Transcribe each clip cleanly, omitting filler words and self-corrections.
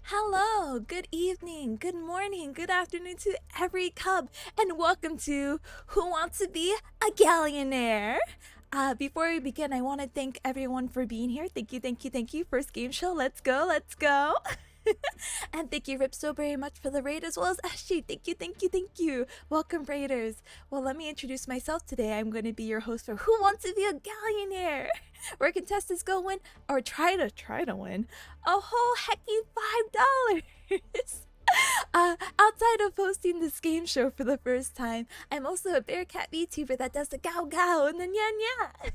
Hello, good evening, good morning, good afternoon to every cub, and welcome to Who Wants to Be a Gaollionaire? Before we begin, I want to thank everyone for being here. Thank you, thank you, thank you. First game show, let's go, let's go. And thank you, Rip, so very much for the raid, as well as Ashley. Thank you, thank you, thank you. Welcome, raiders. Well, let me introduce myself today. I'm going to be your host for Who Wants to Be a Gaollionaire, where contestants go win, or try to win, a whole hecky $5. Outside of hosting this game show for the first time, I'm also a Bearcat VTuber that does the gao gao and the nyan nyan.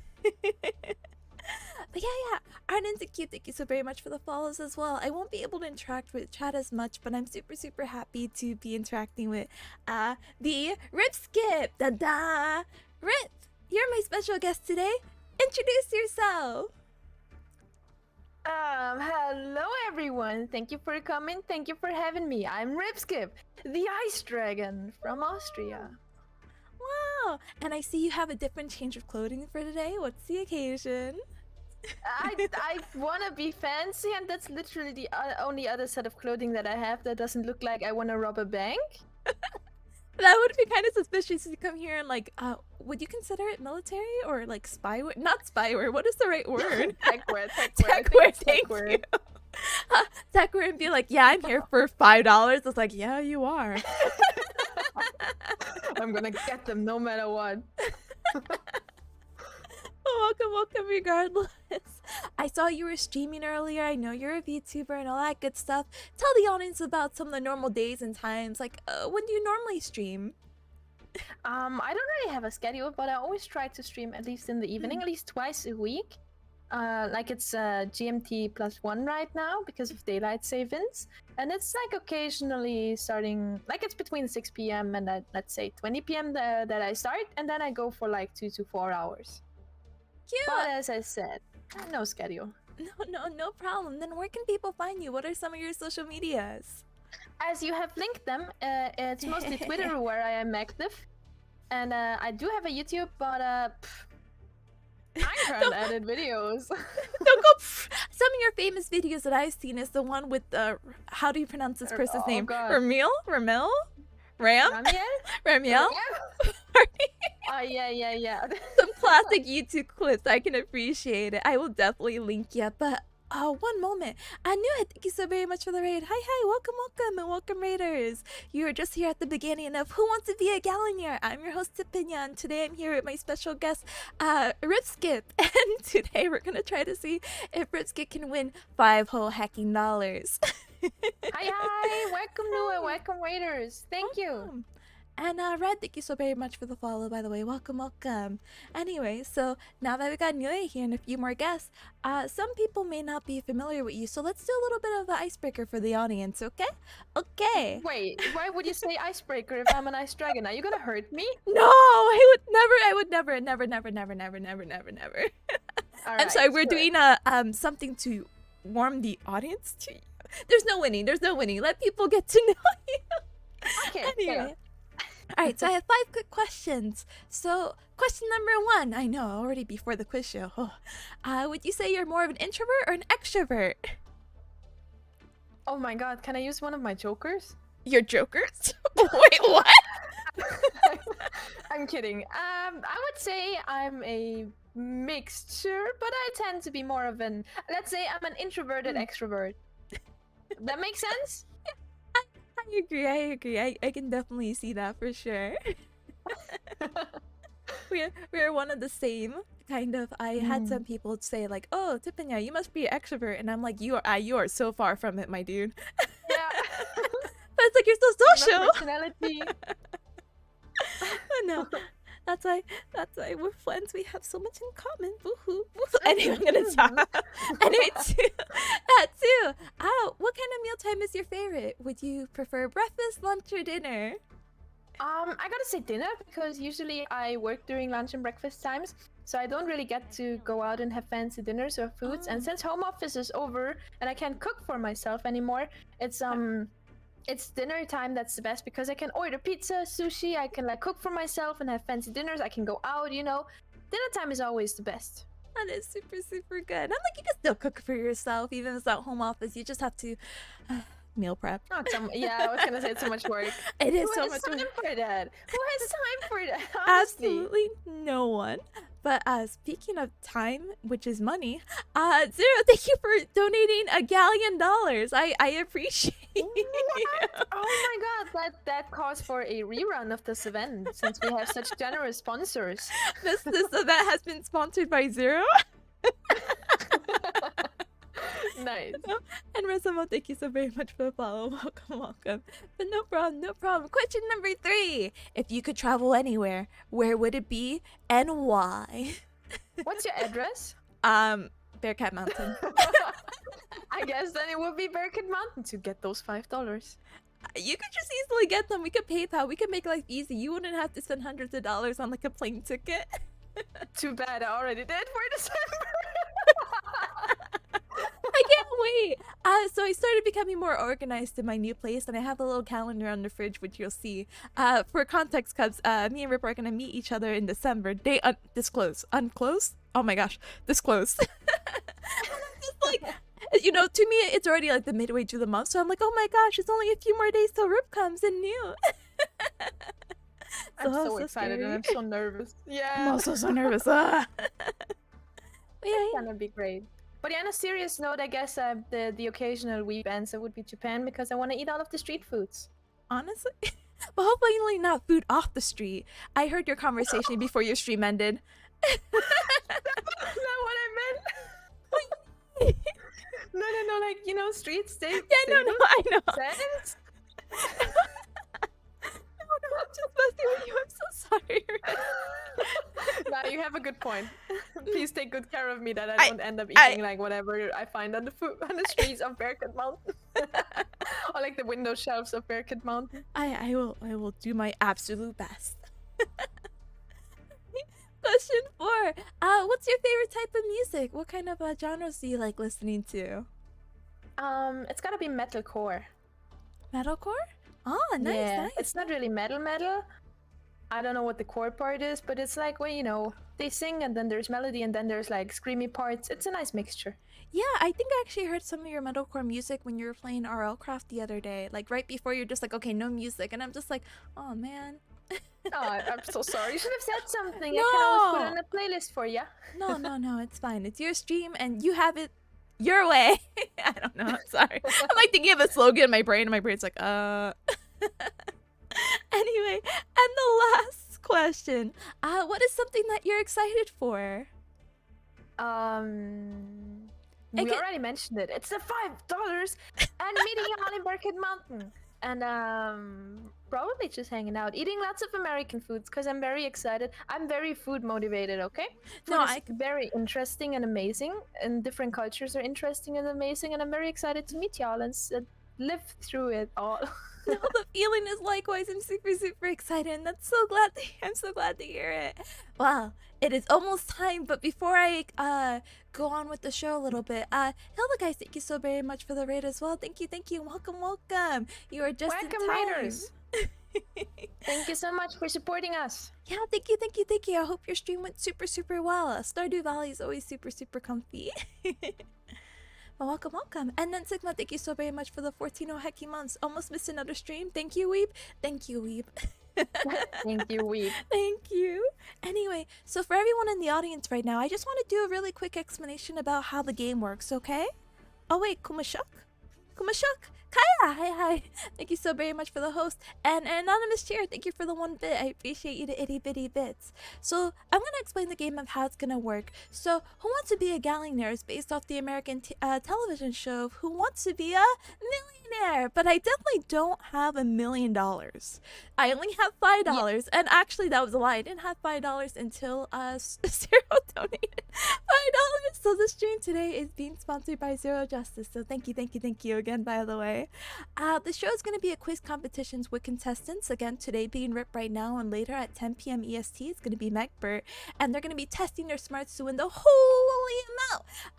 But yeah, Arden's and Cute, thank you so very much for the follows as well. I won't be able to interact with chat as much, but I'm super happy to be interacting with the RipSkip. Da-da! Rip, you're my special guest today. Introduce yourself. Hello everyone. Thank you for coming. Thank you for having me. I'm RipSkip, the ice dragon from Austria. Wow! And I see you have a different change of clothing for today. What's the occasion? I want to be fancy, and that's literally the only other set of clothing that I have that doesn't look like I want to rob a bank. That would be kind of suspicious to come here and like, would you consider it military or like spyware? Not spyware, what is the right word? Techwear. Techwear, thank you. Techwear and be like, yeah, I'm here for $5. It's like, yeah, you are. I'm gonna get them no matter what. Welcome regardless. I saw you were streaming earlier. I know you're a VTuber and all that good stuff. Tell the audience about some of the normal days and times. Like, when do you normally stream? I don't really have a schedule, but I always try to stream at least in the evening, at least twice a week. Like it's GMT +1 right now because of daylight savings, and it's like occasionally starting, like it's between 6 p.m. and let's say 20 p.m. that I start, and then I go for like 2 to 4 hours. Cute. But as I said, no schedule. No problem. Then where can people find you? What are some of your social medias? As you have linked them, it's mostly Twitter where I am active, and I do have a YouTube, but I can't edit videos. Don't go. Some of your famous videos that I've seen is the one with how do you pronounce this person's name? God. Ramil? Ram? Ramiel? Ramiel? Oh, yeah. Some classic YouTube clips. I can appreciate it. I will definitely link you. But one moment. I knew it. Thank you so very much for the raid. Hi, welcome, and welcome, raiders. You were just here at the beginning of Who Wants to Be a Gaollionaire? I'm your host, Tipinya, and today I'm here with my special guest, RipSkip. And today we're gonna try to see if RipSkip can win 5 whole hacking dollars. Hi, welcome new and welcome raiders. Thank you. And Red, thank you so very much for the follow, by the way. Welcome. Anyway, so now that we got Nyoye here and a few more guests, some people may not be familiar with you, so let's do a little bit of the icebreaker for the audience, okay? Okay. Wait, why would you say icebreaker if I'm an ice dragon? Are you gonna hurt me? No, I would never. I'm sorry, we're doing something to warm the audience to you. There's no winning. Let people get to know you. Okay, anyway. Alright, so I have 5 quick questions. So, question number 1. I know, already before the quiz show. Would you say you're more of an introvert or an extrovert? Oh my god, can I use one of my jokers? Your jokers? Wait, what? I'm kidding. I would say I'm a mixture, but I tend to be more of an... Let's say I'm an introverted extrovert. That makes sense? I agree. I can definitely see that for sure. we're one of the same kind of. I had some people say like, "Oh, Tipinya, you must be an extrovert," and I'm like, "You are so far from it, my dude." Yeah. But it's like you're so social. My personality. No, that's why we're friends. We have so much in common. Woohoo! Anyway, I'm gonna stop. Anyway, two. What kind of mealtime is your favorite? Would you prefer breakfast, lunch, or dinner? I gotta say dinner because usually I work during lunch and breakfast times, so I don't really get to go out and have fancy dinners or foods. And since home office is over and I can't cook for myself anymore, it's dinner time that's the best because I can order pizza, sushi, I can like cook for myself and have fancy dinners, I can go out, you know. Dinner time is always the best. That is super good. I'm like, you can still cook for yourself even if it's not home office. You just have to meal prep. Oh, yeah, I was gonna say it's so much work. It is Who so has much time work. for that? Who has time for that? Honestly. Absolutely no one. But speaking of time, which is money, Zero, thank you for donating $1 galleon. I appreciate it. Oh my god, that calls for a rerun of this event since we have such generous sponsors. This event has been sponsored by Zero. Nice. And Resamo, thank you so very much for the follow. Welcome. But no problem. Question number 3. If you could travel anywhere, where would it be and why? What's your address? Bearcat Mountain. I guess then it would be Bearcat Mountain to get those $5. You could just easily get them. We could PayPal. We could make life easy. You wouldn't have to spend hundreds of dollars on like a plane ticket. Too bad I already did for December. I can't wait. So I started becoming more organized in my new place, and I have a little calendar on the fridge, which you'll see. For context, Cubs, me and Rip are gonna meet each other in December. They disclose, unclose. Oh my gosh, disclose. Just like, you know, to me, it's already like the midway through the month, so I'm like, oh my gosh, it's only a few more days till Rip comes and new. I'm so excited and I'm so nervous. Yeah. I'm also so nervous. Yeah, it's gonna be great. But yeah, on a serious note, I guess the occasional weekends it would be Japan because I want to eat all of the street foods. Honestly, but hopefully not food off the street. I heard your conversation before your stream ended. That's not what I meant. No, like, you know, street steak. Yeah, no, I know. Sense? No, I'm just messing with you. I'm so sorry. No, you have a good point. Please take good care of me that I don't end up eating like whatever I find on the streets of Bearcat Mountain. Or like the window shelves of Bearcat Mountain. I will do my absolute best. Question 4. What's your favorite type of music? What kind of genres do you like listening to? It's gotta be metalcore. Metalcore? Oh, nice, yeah, nice. it's not really metal. I don't know what the chord part is, but it's like when, they sing and then there's melody and then there's like screamy parts. It's a nice mixture. Yeah, I think I actually heard some of your metalcore music when you were playing RL Craft the other day. Like right before you're just like, okay, no music. And I'm just like, oh man. Oh, I'm so sorry. You should have said something. No! I can always put it in a playlist for you. No, it's fine. It's your stream and you have it your way. I don't know. I'm sorry. I'm like thinking of a slogan in my brain and my brain's like, Anyway, and the last question. What is something that you're excited for? We already mentioned it. It's the $5 and meeting on in Burkett Mountain. And probably just hanging out, eating lots of American foods because I'm very excited. I'm very food motivated, okay? Food is very interesting and amazing, and different cultures are interesting and amazing, and I'm very excited to meet y'all and live through it all. No, the feeling is likewise. I'm super excited, and that's so glad I'm so glad to hear it. Wow, it is almost time, but before I go on with the show a little bit, Hilda guys, thank you so very much for the raid as well. Thank you, welcome. You are just welcome, in time. Raiders. Thank you so much for supporting us. Yeah, thank you. I hope your stream went super well. Stardew Valley is always super comfy. Well, welcome. And then Sigma, thank you so very much for the 14 hecky months. Almost missed another stream. Thank you, Weeb. Thank you, Weeb. Thank you, Weeb. Thank you. Anyway, so for everyone in the audience right now, I just want to do a really quick explanation about how the game works, okay? Oh wait, Kumashuk? Kaya, hi. Thank you so very much for the host. And Anonymous Chair, thank you for the 1 bit. I appreciate you the itty bitty bits. So I'm going to explain the game of how it's going to work. So Who Wants to Be a Gaollionaire is based off the American television show of Who Wants to Be a Millionaire. But I definitely don't have $1 million. I only have $5. Yeah. And actually that was a lie. I didn't have $5 until Zero donated $5. So the stream today is being sponsored by Zero Justice. So thank you again, by the way. The show is going to be a quiz competitions with contestants. Again, today being Rip right now, and later at 10 p.m. EST is going to be Megbert, and they're going to be testing their smarts to win the holy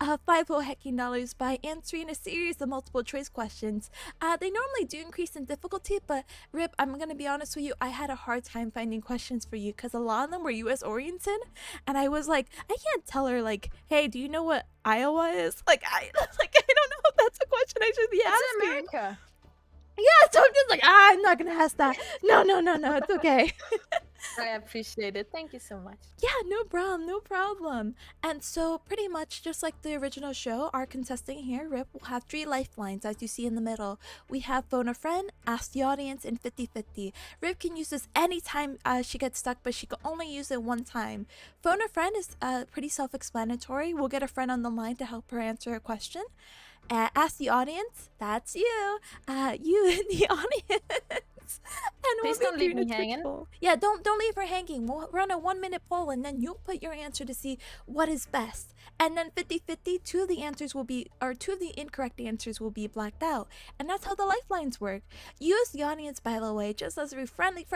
amount of $5 by answering a series of multiple choice questions. They normally do increase in difficulty, but Rip, I'm going to be honest with you, I had a hard time finding questions for you because a lot of them were US oriented, and I was like, I can't tell her like, hey, do you know what Iowa is? I don't know if that's a question I should be asking. It's America. Yeah, so I'm just like, I'm not gonna ask that. No, it's okay. I appreciate it. Thank you so much. Yeah, no problem. And so pretty much just like the original show, our contestant here, Rip, will have 3 lifelines as you see in the middle. We have phone a friend, ask the audience, and 50-50. Rip can use this anytime she gets stuck, but she can only use it 1 time. Phone a friend is pretty self-explanatory. We'll get a friend on the line to help her answer a question. Ask the audience, that's you. You in the audience. And please don't leave me hanging. Yeah, don't leave her hanging. We'll run a 1-minute poll and then you'll put your answer to see what is best. And then 50-50, 2 of the incorrect answers will be blacked out. And that's how the lifelines work. You as the audience, by the way, just as a friendly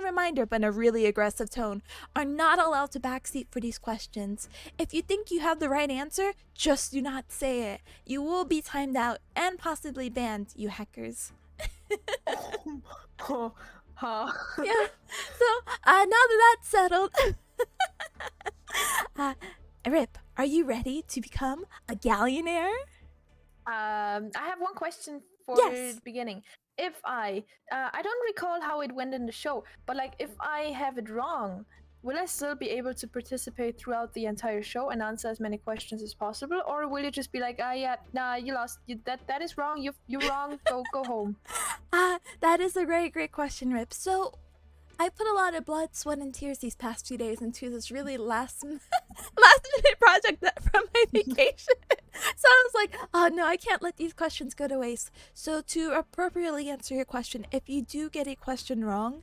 reminder, but in a really aggressive tone, are not allowed to backseat for these questions. If you think you have the right answer, just do not say it. You will be timed out and possibly banned, you hackers. Yeah. So now that that's settled, Rip, are you ready to become a Gaollionaire? I have one question for the beginning. If I don't recall how it went in the show, but like if I have it wrong, will I still be able to participate throughout the entire show and answer as many questions as possible, or will you just be like, yeah, nah, you lost, that is wrong, you're wrong, go home? That is a great question, Rip. So I put a lot of blood, sweat, and tears these past 2 days into this really last minute project from my vacation. So I was like, oh no, I can't let these questions go to waste. So to appropriately answer your question, if you do get a question wrong,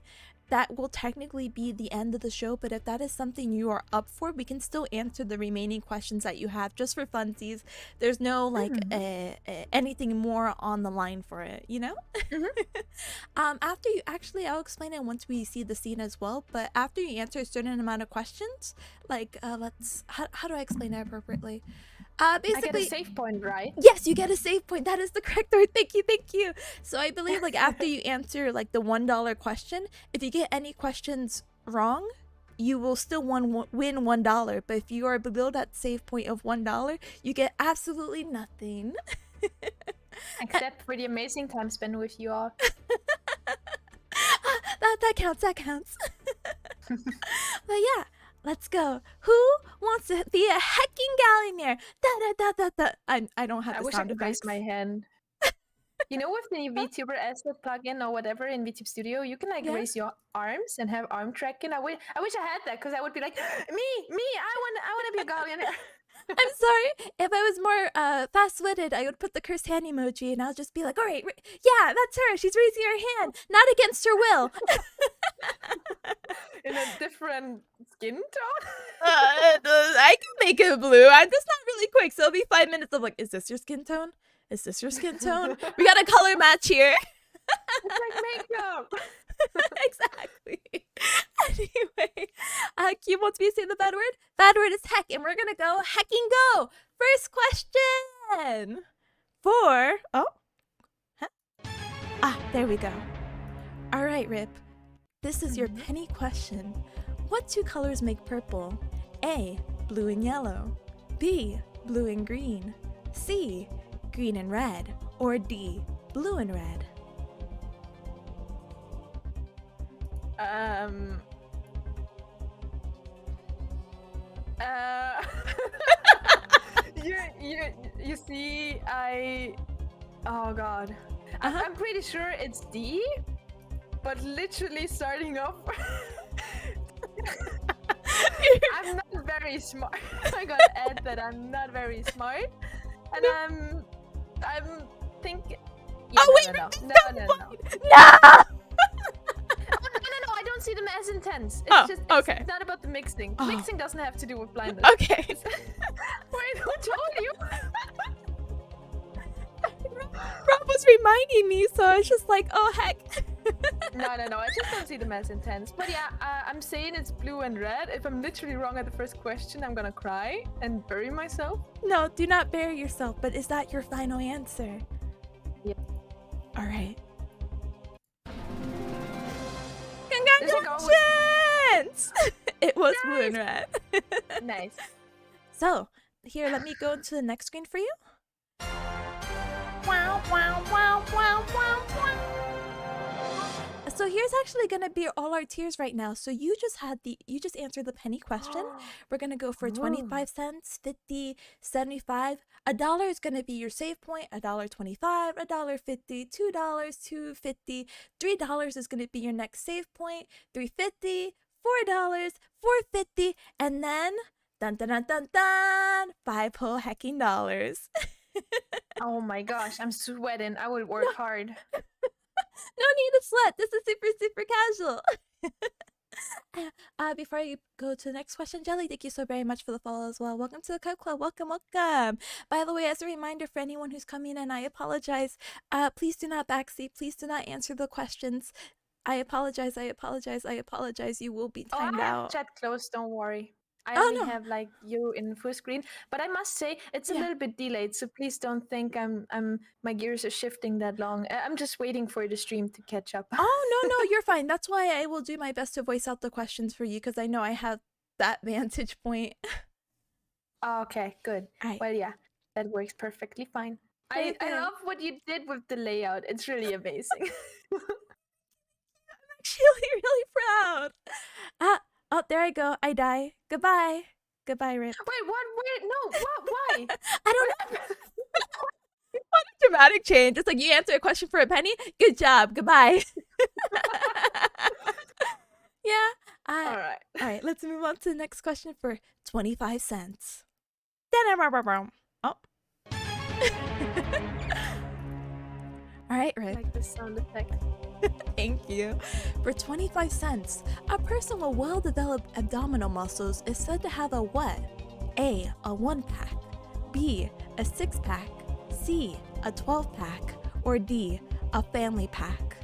that will technically be the end of the show, but if that is something you are up for, we can still answer the remaining questions that you have just for funsies. There's no like anything more on the line for it, you know? After you I'll explain it once we see the scene as well, but after you answer a certain amount of questions, like how do I explain it appropriately? I get a Basically, save point, right? yes, you get a save point. That is the correct word. Thank you, thank you. So I believe like after you answer like the $1 question, if you get any questions wrong, you will still win $1. But if you are below that save point of $1, you get absolutely nothing. Except for the amazing time spent with you all. That counts. That counts. But yeah. Let's go. Who wants to be a hecking Gaollionaire? Da da da da da. I don't have the I wish I sound could raise effects. my hand. You know, with the VTuber asset plugin or whatever in VTube Studio, you can like Yeah. raise your arms and have arm tracking. I wish I had that because I would be like, me, I want to be a Gaollionaire. I'm sorry. If I was more fast-witted, I would put the cursed hand emoji, and I'll just be like, "All right, yeah, that's her. She's raising her hand, not against her will." In a different skin tone. I can make it blue. I'm just not really quick, so it'll be 5 minutes of like, "Is this your skin tone? Is this your skin tone? We got a color match here." It's like makeup. Exactly. Anyway, Cube wants me to say the bad word. Bad word is heck, and we're gonna go hecking go. First question for there we go. All right, Rip. This is your penny question. What two colors make purple? A, blue and yellow. B, blue and green. C, green and red. Or D, blue and red. You see, oh god. I'm pretty sure it's D, but literally starting off, I'm not very smart. I gotta add that I'm not very smart, and I'm thinking. Yeah, no. No! No, I don't see them as intense. Okay. It's not about the mixing. Mixing doesn't have to do with blindness. Okay. Wait, who told you? Rob was reminding me, so I was just like, oh heck. No, I just don't see them as intense. But yeah, I'm saying it's blue and red. If I'm literally wrong at the first question, I'm gonna cry and bury myself. No, do not bury yourself, but is that your final answer? Yeah. Alright. Congratulations! It was blue and red. Nice. So, here, let me go to the next screen for you. Wow, wow, wow, wow, wow, wow. So here's actually gonna be all our tiers right now. So you just answered the penny question. We're gonna go for 25 cents, 50, 75. $1 is gonna be your save point, $1.25, $1.50, $2, $2.50, $3 is gonna be your next save point, $3.50, $4, $4.50, and then dun dun dun dun dun 5 whole hecking dollars. Oh my gosh, I'm sweating. I will work hard. No need to sweat. This is super casual. Before I go to the next question, Jelly, thank you so very much for the follow as well. Welcome to the Cub Club. Welcome. By the way, as a reminder for anyone who's coming in, I apologize. Please do not backseat. Please do not answer the questions. I apologize. You will be timed I have out. chat closed, don't worry. I only have like you in full screen, but I must say it's a little bit delayed, so please don't think my gears are shifting that long. I'm just waiting for the stream to catch up. Oh no, you're fine. That's why I will do my best to voice out the questions for you, because I know I have that vantage point. Okay, good. Right. Well, yeah, that works perfectly fine. I love what you did with the layout. It's really amazing. I'm actually really proud. Oh, there I go. I die. Goodbye, Rip. Wait, what? Wait, no, what? Why? I don't know. What a dramatic change. It's like you answer a question for a penny. Good job. Goodbye. Yeah. All right. Let's move on to the next question for 25 cents. Oh. All right, Rip. I like the sound effect. Thank you. For 25 cents, a person with well-developed abdominal muscles is said to have a what? A 1-pack, B, a 6-pack, C, a 12-pack, or D, a family pack?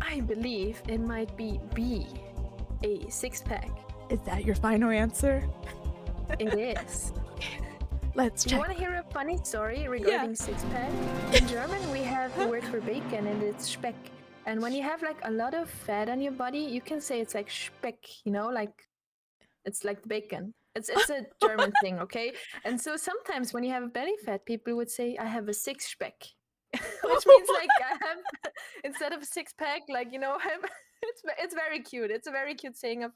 I believe it might be B, a 6-pack. Is that your final answer? It is. Let's Do check. you want to hear a funny story regarding six-pack? In German, we have the word for bacon, and it's Speck. And when you have like a lot of fat on your body, you can say it's like Speck, you know, like it's like bacon. It's a German thing, okay? And so sometimes when you have a belly fat, people would say, I have a six-speck. Which means like I have, instead of a six-pack, like, you know, it's very cute. It's a very cute saying of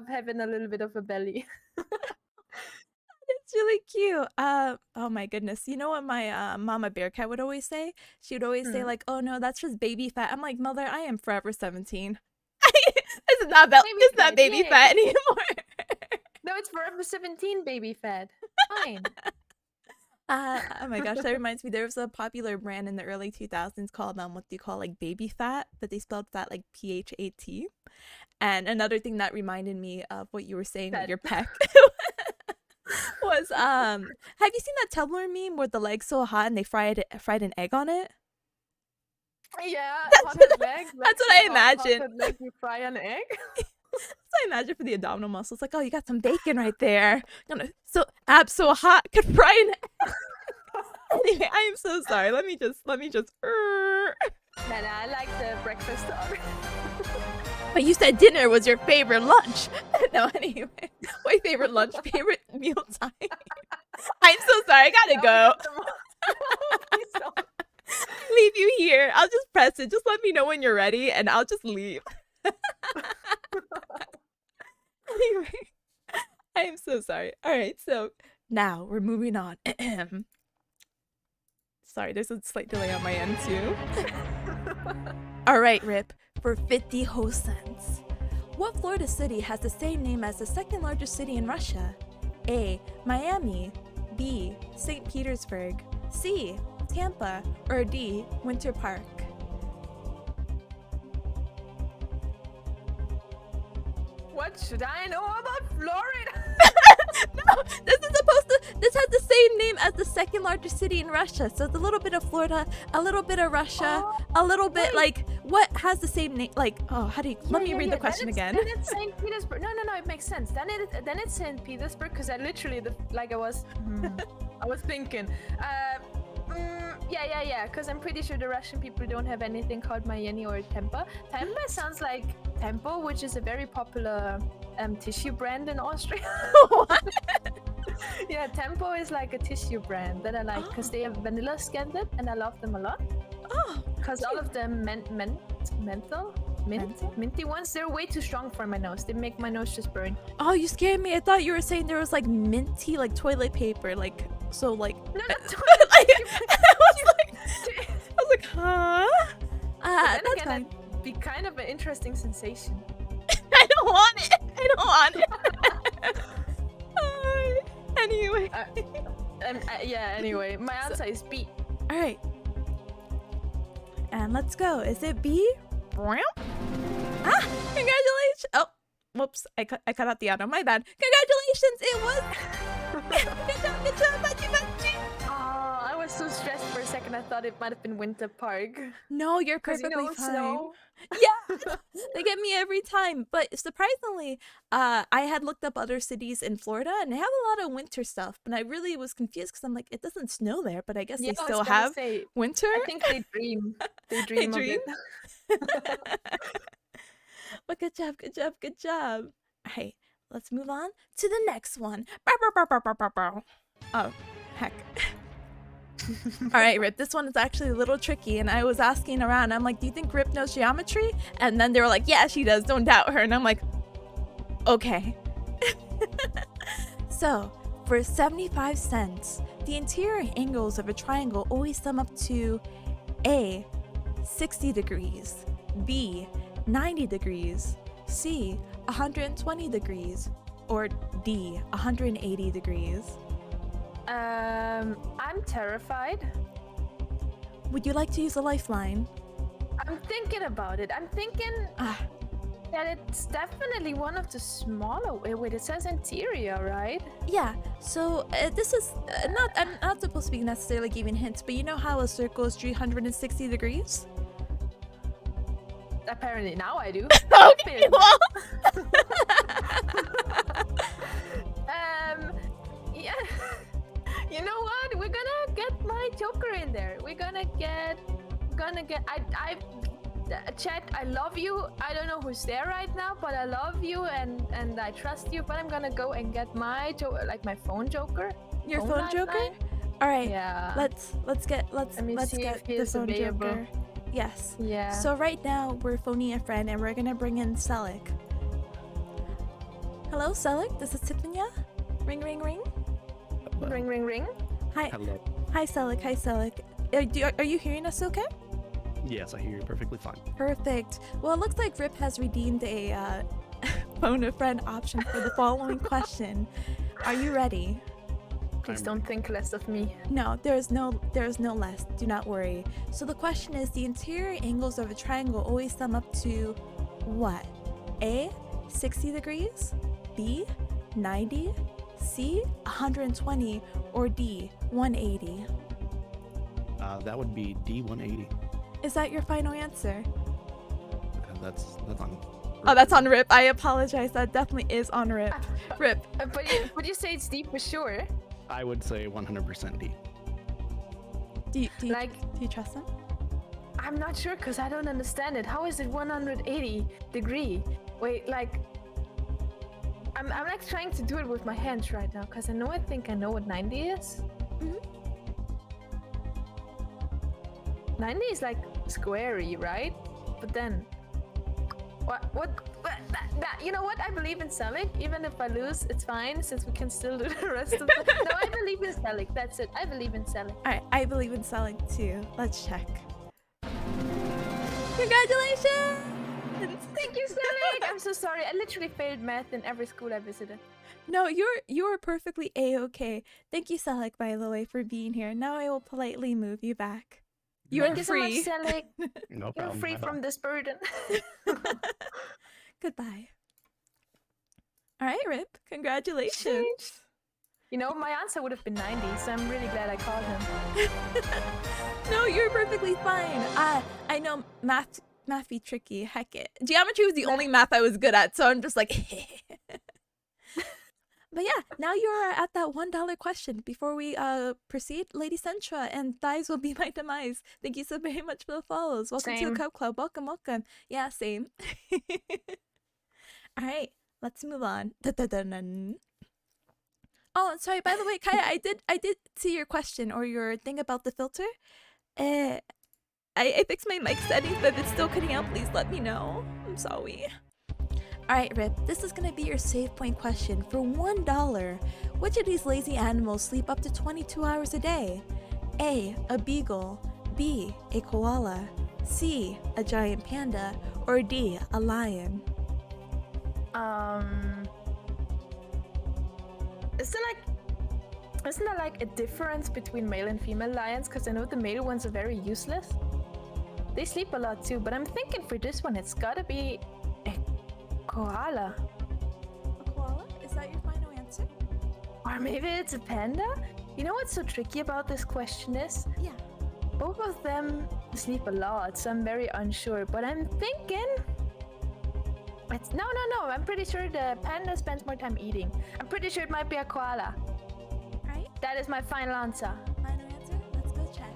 having a little bit of a belly. It's really cute. Oh my goodness. You know what my mama bear cat would always say? She would always say like, "Oh no, that's just baby fat." I'm like, "Mother, I am forever 17. It's not baby fat anymore." No, it's forever 17 baby fat. Fine. Oh my gosh, that reminds me. There was a popular brand in the early 2000s called what do you call like baby fat, but they spelled fat like PHAT. And another thing that reminded me of what you were saying with your pec was have you seen that Tumblr meme where the leg's so hot and they fried an egg on it? Yeah, that's what I imagine. Leg, you fry an egg. So I imagine for the abdominal muscles, like, oh, you got some bacon right there. So abs so hot could fry an egg. Anyway, I am so sorry. Let me just. Nah, I like the breakfast dog. But you said dinner was your favorite lunch. No, anyway. My favorite lunch, favorite meal time. I'm so sorry. I gotta go. Please don't. Leave you here. I'll just press it. Just let me know when you're ready and I'll just leave. Anyway, I am so sorry. All right, so now we're moving on. Sorry, there's a slight delay on my end too. All right, Rip, for 50 host cents. What Florida city has the same name as the second largest city in Russia? A. Miami, B. St. Petersburg, C. Tampa, or D. Winter Park? What should I know about Florida? No, this has the same name as the second largest city in Russia. So it's a little bit of Florida, a little bit of Russia, a little bit like what has the same name? Like, oh, how do you? Let me read the question again. Then it's St. Petersburg. No, it makes sense. Then it's St. Petersburg because I literally I was thinking. Yeah. Because I'm pretty sure the Russian people don't have anything called Miami or Tempa. Tempa sounds like Tempo, which is a very popular tissue brand in Austria. What? Yeah, Tempo is like a tissue brand that I like because they have vanilla scented and I love them a lot. Oh, because all of them minty ones, they're way too strong for my nose. They make my nose just burn. Oh, you scared me. I thought you were saying there was like minty, like toilet paper, like so like. No, not toilet paper. I was like, huh? Then that's again, fine. that'd be kind of an interesting sensation. I don't want it. Anyway. Anyway, my answer is B. All right. And let's go. Is it B? Congratulations. Oh, whoops. I cut out the auto. My bad. Congratulations. It was. Good job. Machi. I was so stressed for a second. I thought it might have been Winter Park. No, you're perfectly fine. Snow. Yeah, they get me every time. But surprisingly, I had looked up other cities in Florida and they have a lot of winter stuff. But I really was confused because I'm like, it doesn't snow there, but I guess they still have winter. I think they dream. They dream. Of it. Well, good job. All right, let's move on to the next one. Oh, heck. All right, Rip, this one is actually a little tricky, and I was asking around. I'm like, do you think Rip knows geometry? And then they were like, yeah, she does. Don't doubt her. And I'm like, okay. So, for 75 cents, the interior angles of a triangle always sum up to A, 60 degrees, B, 90 degrees, C, 120 degrees, or D, 180 degrees. I'm terrified. Would you like to use a lifeline? I'm thinking about it. I'm thinking that it's definitely one of the smaller. Wait, it says interior, right? Yeah. So this is not. I'm not supposed to be necessarily giving hints, but you know how a circle is 360 degrees? Apparently now I do. Okay. Well. Yeah. You know what? We're gonna get my Joker in there. We're gonna get. Chat, I love you. I don't know who's there right now, but I love you and I trust you. But I'm gonna go and get my my phone Joker. Your phone Joker? Lifeline. All right. Yeah. Let's get the phone Joker. Yes. Yeah. So right now we're phoning a friend and we're gonna bring in Selik. Hello, Selik. This is Tiffanya. Ring, ring, ring. Ring, ring, ring. Hi. Hello. Hi, Selik. Hi, Selik. Are you hearing us okay? Yes, I hear you perfectly fine. Perfect. Well, it looks like Rip has redeemed a phone a friend option for the following question. Are you ready? Please don't think less of me. No, there is no less. Do not worry. So the question is, the interior angles of a triangle always sum up to what? A, 60 degrees, B, 90, C, 120, or D, 180? That would be D180. Is that your final answer? That's on. Oh, that's on Rip. I apologize. That definitely is on Rip. Rip. But would you say it's D for sure? I would say 100% D. Do you trust him? I'm not sure because I don't understand it. How is it 180 degree? Wait, like I'm like trying to do it with my hands right now because I think I know what 90 is. Mm-hmm. 90 is like squarey, right? But then what you know what? I believe in Selik. Even if I lose, it's fine since we can still do the rest of it. No, I believe in Selik. That's it. I believe in Selik. Alright, I believe in Selik too. Let's check. Congratulations! Thank you, Selik. I'm so sorry. I literally failed math in every school I visited. No, you're perfectly a-okay. Thank you, Selik, by the way, for being here. Now I will politely move you back. You are free. Thank you so much, Selik. No You're problem. free from this burden. Goodbye. Alright, Rip. Congratulations. You know, my answer would have been 90, so I'm really glad I called him. No, you're perfectly fine. I know math be tricky. Heck it. Geometry was the only math I was good at, so I'm just like But yeah, now you're at that $1 question. Before we proceed, Lady Sentra and Thighs will be my demise. Thank you so very much for the follows. Welcome to the Cub Club. Welcome, welcome. Yeah, same. Alright, let's move on. Oh, sorry, by the way, Kaya, I did see your question or your thing about the filter. I fixed my mic settings, but if it's still cutting out, please let me know. I'm sorry. Alright, Rip, this is gonna be your save point question. For $1, which of these lazy animals sleep up to 22 hours a day? A, a beagle, B, a koala, C, a giant panda, or D, a lion? Isn't there like a difference between male and female lions? Because I know the male ones are very useless. They sleep a lot too, but I'm thinking for this one, it's gotta be a koala. A koala? Is that your final answer? Or maybe it's a panda? You know what's so tricky about this question is? Yeah. Both of them sleep a lot, so I'm very unsure. But I'm thinking... No. I'm pretty sure the panda spends more time eating. I'm pretty sure it might be a koala. Right? That is my final answer. Final answer? Let's go check.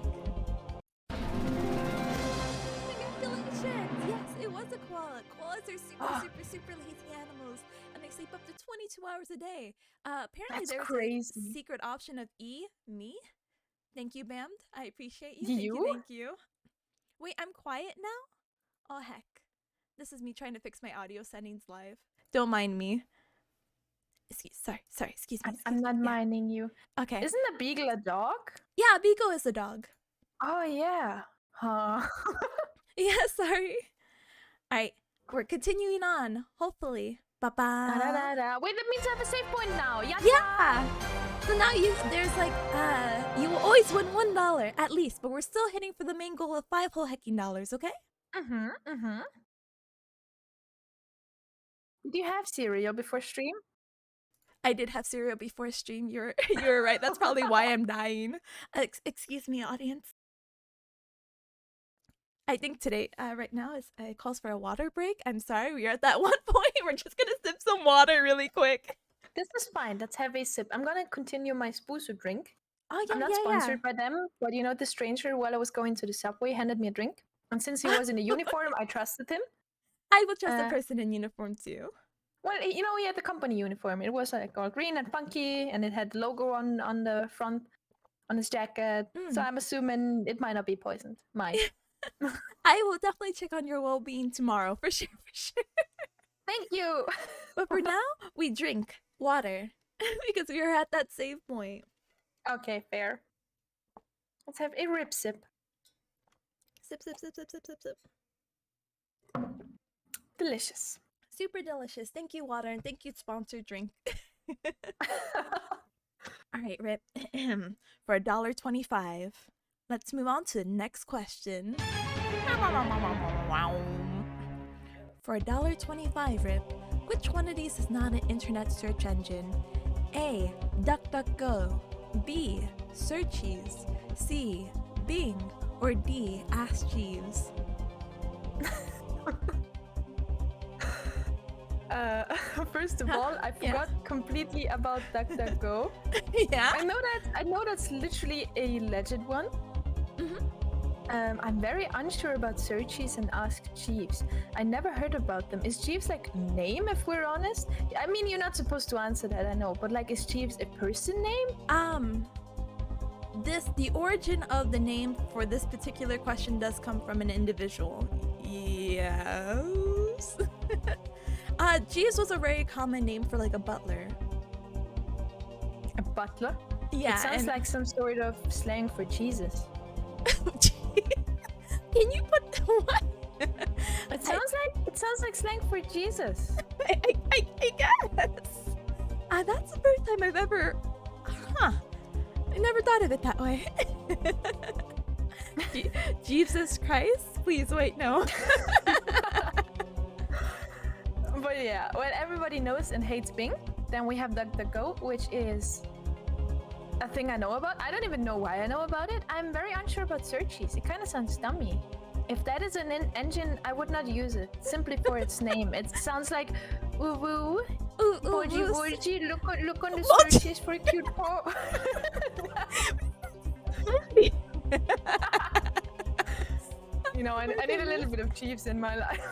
Congratulations! Yes, it was a koala. Koalas are super lazy animals, and they sleep up to 22 hours a day. Apparently That's there's crazy. a secret option of me. Thank you, Bammed. I appreciate you. Thank you. Wait, I'm quiet now? Oh, heck. This is me trying to fix my audio settings live. Don't mind me. Sorry, excuse me. I'm not minding you. Okay. Isn't a beagle a dog? Yeah, Beagle is a dog. Oh, yeah. Huh. Yeah, sorry. Alright, we're continuing on. Hopefully. Bye-bye. Wait, that means I have a save point now. Yeah! So now there's like, you will always win $1 at least, but we're still hitting for the main goal of 5 whole hecking dollars, okay? Do you have cereal before stream? I did have cereal before stream. You're right. That's probably why I'm dying. Excuse me, audience. I think today, right now, calls for a water break. I'm sorry, we are at that one point. We're just gonna sip some water really quick. This is fine. Let's have a sip. I'm gonna continue my Spoosu drink. Oh yeah, I'm not yeah, sponsored by them, but you know, the stranger while I was going to the subway handed me a drink. And since he was in a uniform, I trusted him. I would trust a Uh, person in uniform too. Well, you know, he had the company uniform. It was like all green and funky, and it had the logo on the front on his jacket. So I'm assuming it might not be poisoned. Might. I will definitely check on your well-being tomorrow for sure, for sure. Thank you. But for now, we drink water because we are at that save point. Okay, fair. Let's have a RipSkip. Sip, sip, sip, sip, sip, sip, sip. Delicious. Super delicious. Thank you, water, and thank you, sponsored drink. All right, Rip. For $1.25, let's move on to the next question. For $1.25, Rip, which one of these is not an internet search engine? A. DuckDuckGo. B. Searchies. C. Bing. Or D. Ask Jeeves. First of all, I forgot completely about DuckDuckGo. Yeah. I know that's literally a legit one. I'm very unsure about Searchies and Ask Jeeves. I never heard about them. Is Jeeves like a name, if we're honest? I mean, you're not supposed to answer that, I know, but like, is Jeeves a person name? The origin of the name for this particular question does come from an individual. Yes. Jeeves was a very common name for like a butler. A butler? Yeah. It sounds like some sort of slang for Jesus. Can you put what? It sounds like slang for Jesus. I guess. That's the first time I've ever. I never thought of it that way. Jesus Christ? Please wait, no. But yeah, well, everybody knows and hates Bing. Then we have DuckDuckGo, which is a thing I know about. I don't even know why I know about it. I'm very unsure about Searchies. It kind of sounds dummy. If that is an engine, I would not use it simply for its name. It sounds like WHOOOO. Boji, look on the Searchies for a cute paw. You know, I need a little bit of Jeeves in my life.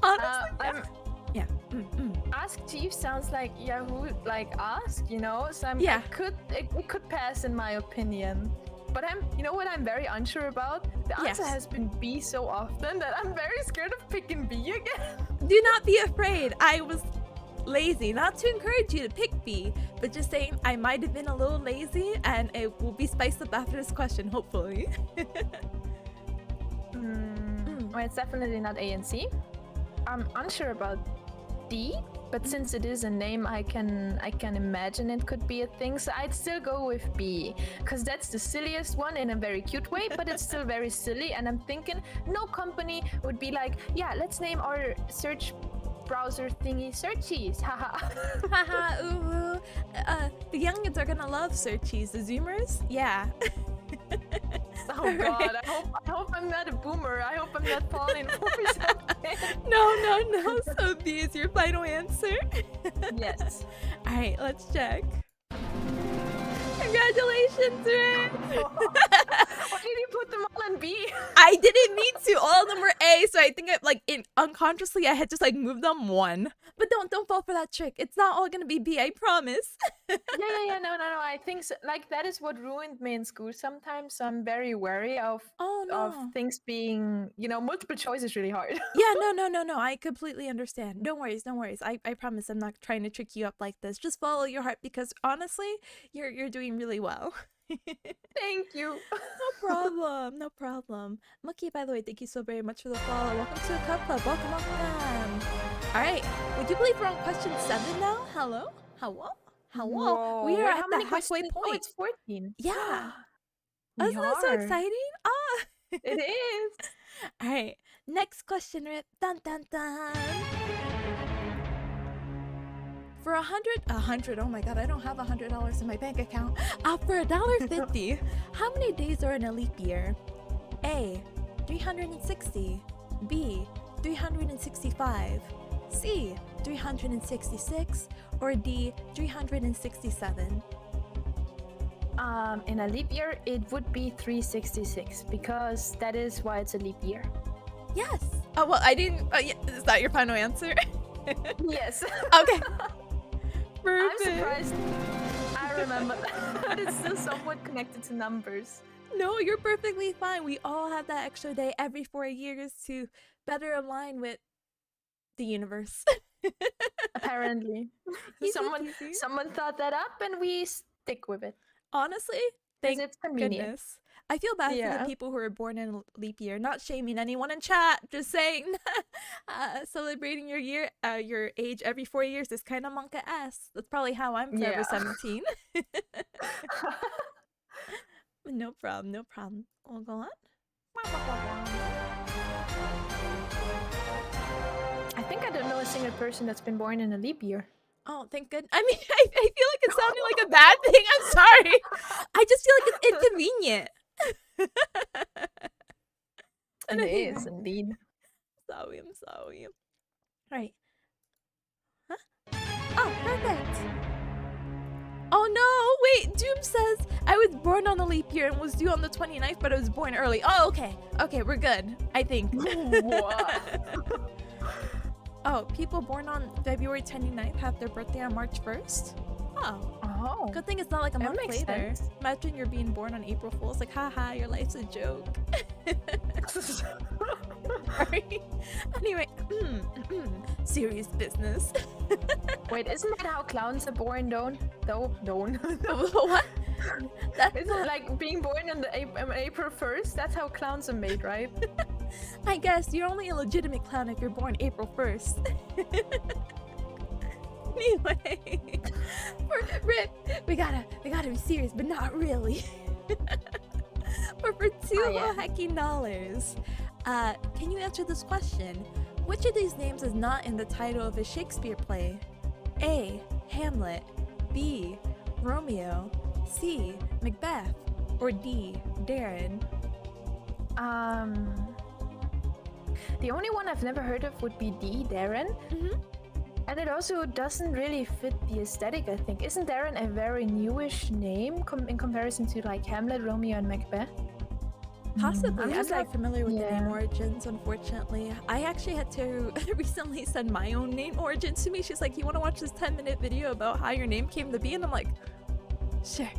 Honestly, yeah. Ask Jeeves sounds like Yahoo, like ask, you know. So it could pass in my opinion. But you know what I'm very unsure about? The answer has been B so often that I'm very scared of picking B again. Do not be afraid. I was lazy. Not to encourage you to pick B, but just saying I might have been a little lazy, and it will be spiced up after this question, hopefully. Well, it's definitely not A and C. I'm unsure about D, but since it is a name, I can imagine it could be a thing. So I'd still go with B, because that's the silliest one in a very cute way, but it's still very silly. And I'm thinking no company would be like, yeah, let's name our search browser thingy Searchies. Haha. Haha, ooh. The youngins are gonna love Searchies. The Zoomers, yeah. Oh god, I hope I'm not a boomer. I hope I'm not falling for something. No. So B is your final answer? Yes. Alright, let's check. Congratulations, Rick! Why did you put them all on B? I didn't mean to. All of them were A, so I think unconsciously I had just like moved them one. But don't fall for that trick. It's not all gonna be B, I promise. Yeah. No. I think so. Like that is what ruined me in school sometimes. So I'm very wary of things being, you know, multiple choice is really hard. Yeah, no. I completely understand. Don't worry. I promise I'm not trying to trick you up like this. Just follow your heart because honestly, you're doing really well. Thank you. No problem. Mucky, by the way, thank you so very much for the follow. Welcome to the Cub Club. Welcome. Alright, would you believe we're on question 7 now? Hello? Whoa. We are Wait, at how the many halfway questions? point. Oh, it's 14. Yeah. We Isn't that so are. exciting? It is. Alright, next question, Rip. Dun dun dun. For $100, oh my god, I don't have $100 in my bank account. For $1.50, how many days are in a leap year? A, 360. B, 365. C, 366, or D, 367? In a leap year, it would be 366 because that is why it's a leap year. Yes. Oh, well, I didn't. Yeah, is that your final answer? Yes. Okay. I'm Perfect. surprised. I remember that. It's still somewhat connected to numbers. No, you're perfectly fine. We all have that extra day every 4 years to better align with the universe. Apparently, Easy someone peasy. thought that up, and we stick with it Honestly, because thank it's convenient. goodness. I feel bad for Yeah. the people who are born in a leap year. Not shaming anyone in chat, just saying. Celebrating your year, your age every 4 years is kind of monka ass. That's probably how I'm forever Yeah. 17. No problem, no problem. We'll go on. I think I don't know a single person that's been born in a leap year. Oh, thank goodness. I mean, I feel like it sounded like a bad thing. I'm sorry. I just feel like it's inconvenient. And it is indeed. Sorry, I'm sorry. Right. Huh? Oh, perfect. Oh no, wait, Doom says I was born on a leap year and was due on the 29th, but I was born early. Oh, okay. Okay, we're good, I think. What? Oh, people born on February 29th have their birthday on March 1st? Oh. Oh. Good thing it's not like a That month makes later. sense. Imagine you're being born on April Fool's. Like, haha, your life's a joke. Sorry. Anyway, serious business. Wait, isn't that how clowns are born, Don't? What? Isn't it like being born on the April 1st? That's how clowns are made, right? I guess you're only a legitimate clown if you're born April 1st. Anyway, Rip, we gotta be serious, but not really. But for $2 hecking dollars, can you answer this question? Which of these names is not in the title of a Shakespeare play? A, Hamlet, B, Romeo, C, Macbeth, or D, Darren? The only one I've never heard of would be D, Darren. And it also doesn't really fit the aesthetic, I think. Isn't Darren a very newish name in comparison to like Hamlet, Romeo, and Macbeth? Possibly. I'm I'm just not like- familiar with the name yeah. origins, unfortunately. I actually had to recently send my own name origins to me. She's like, you want to watch this 10-minute video about how your name came to be? And I'm like, sure.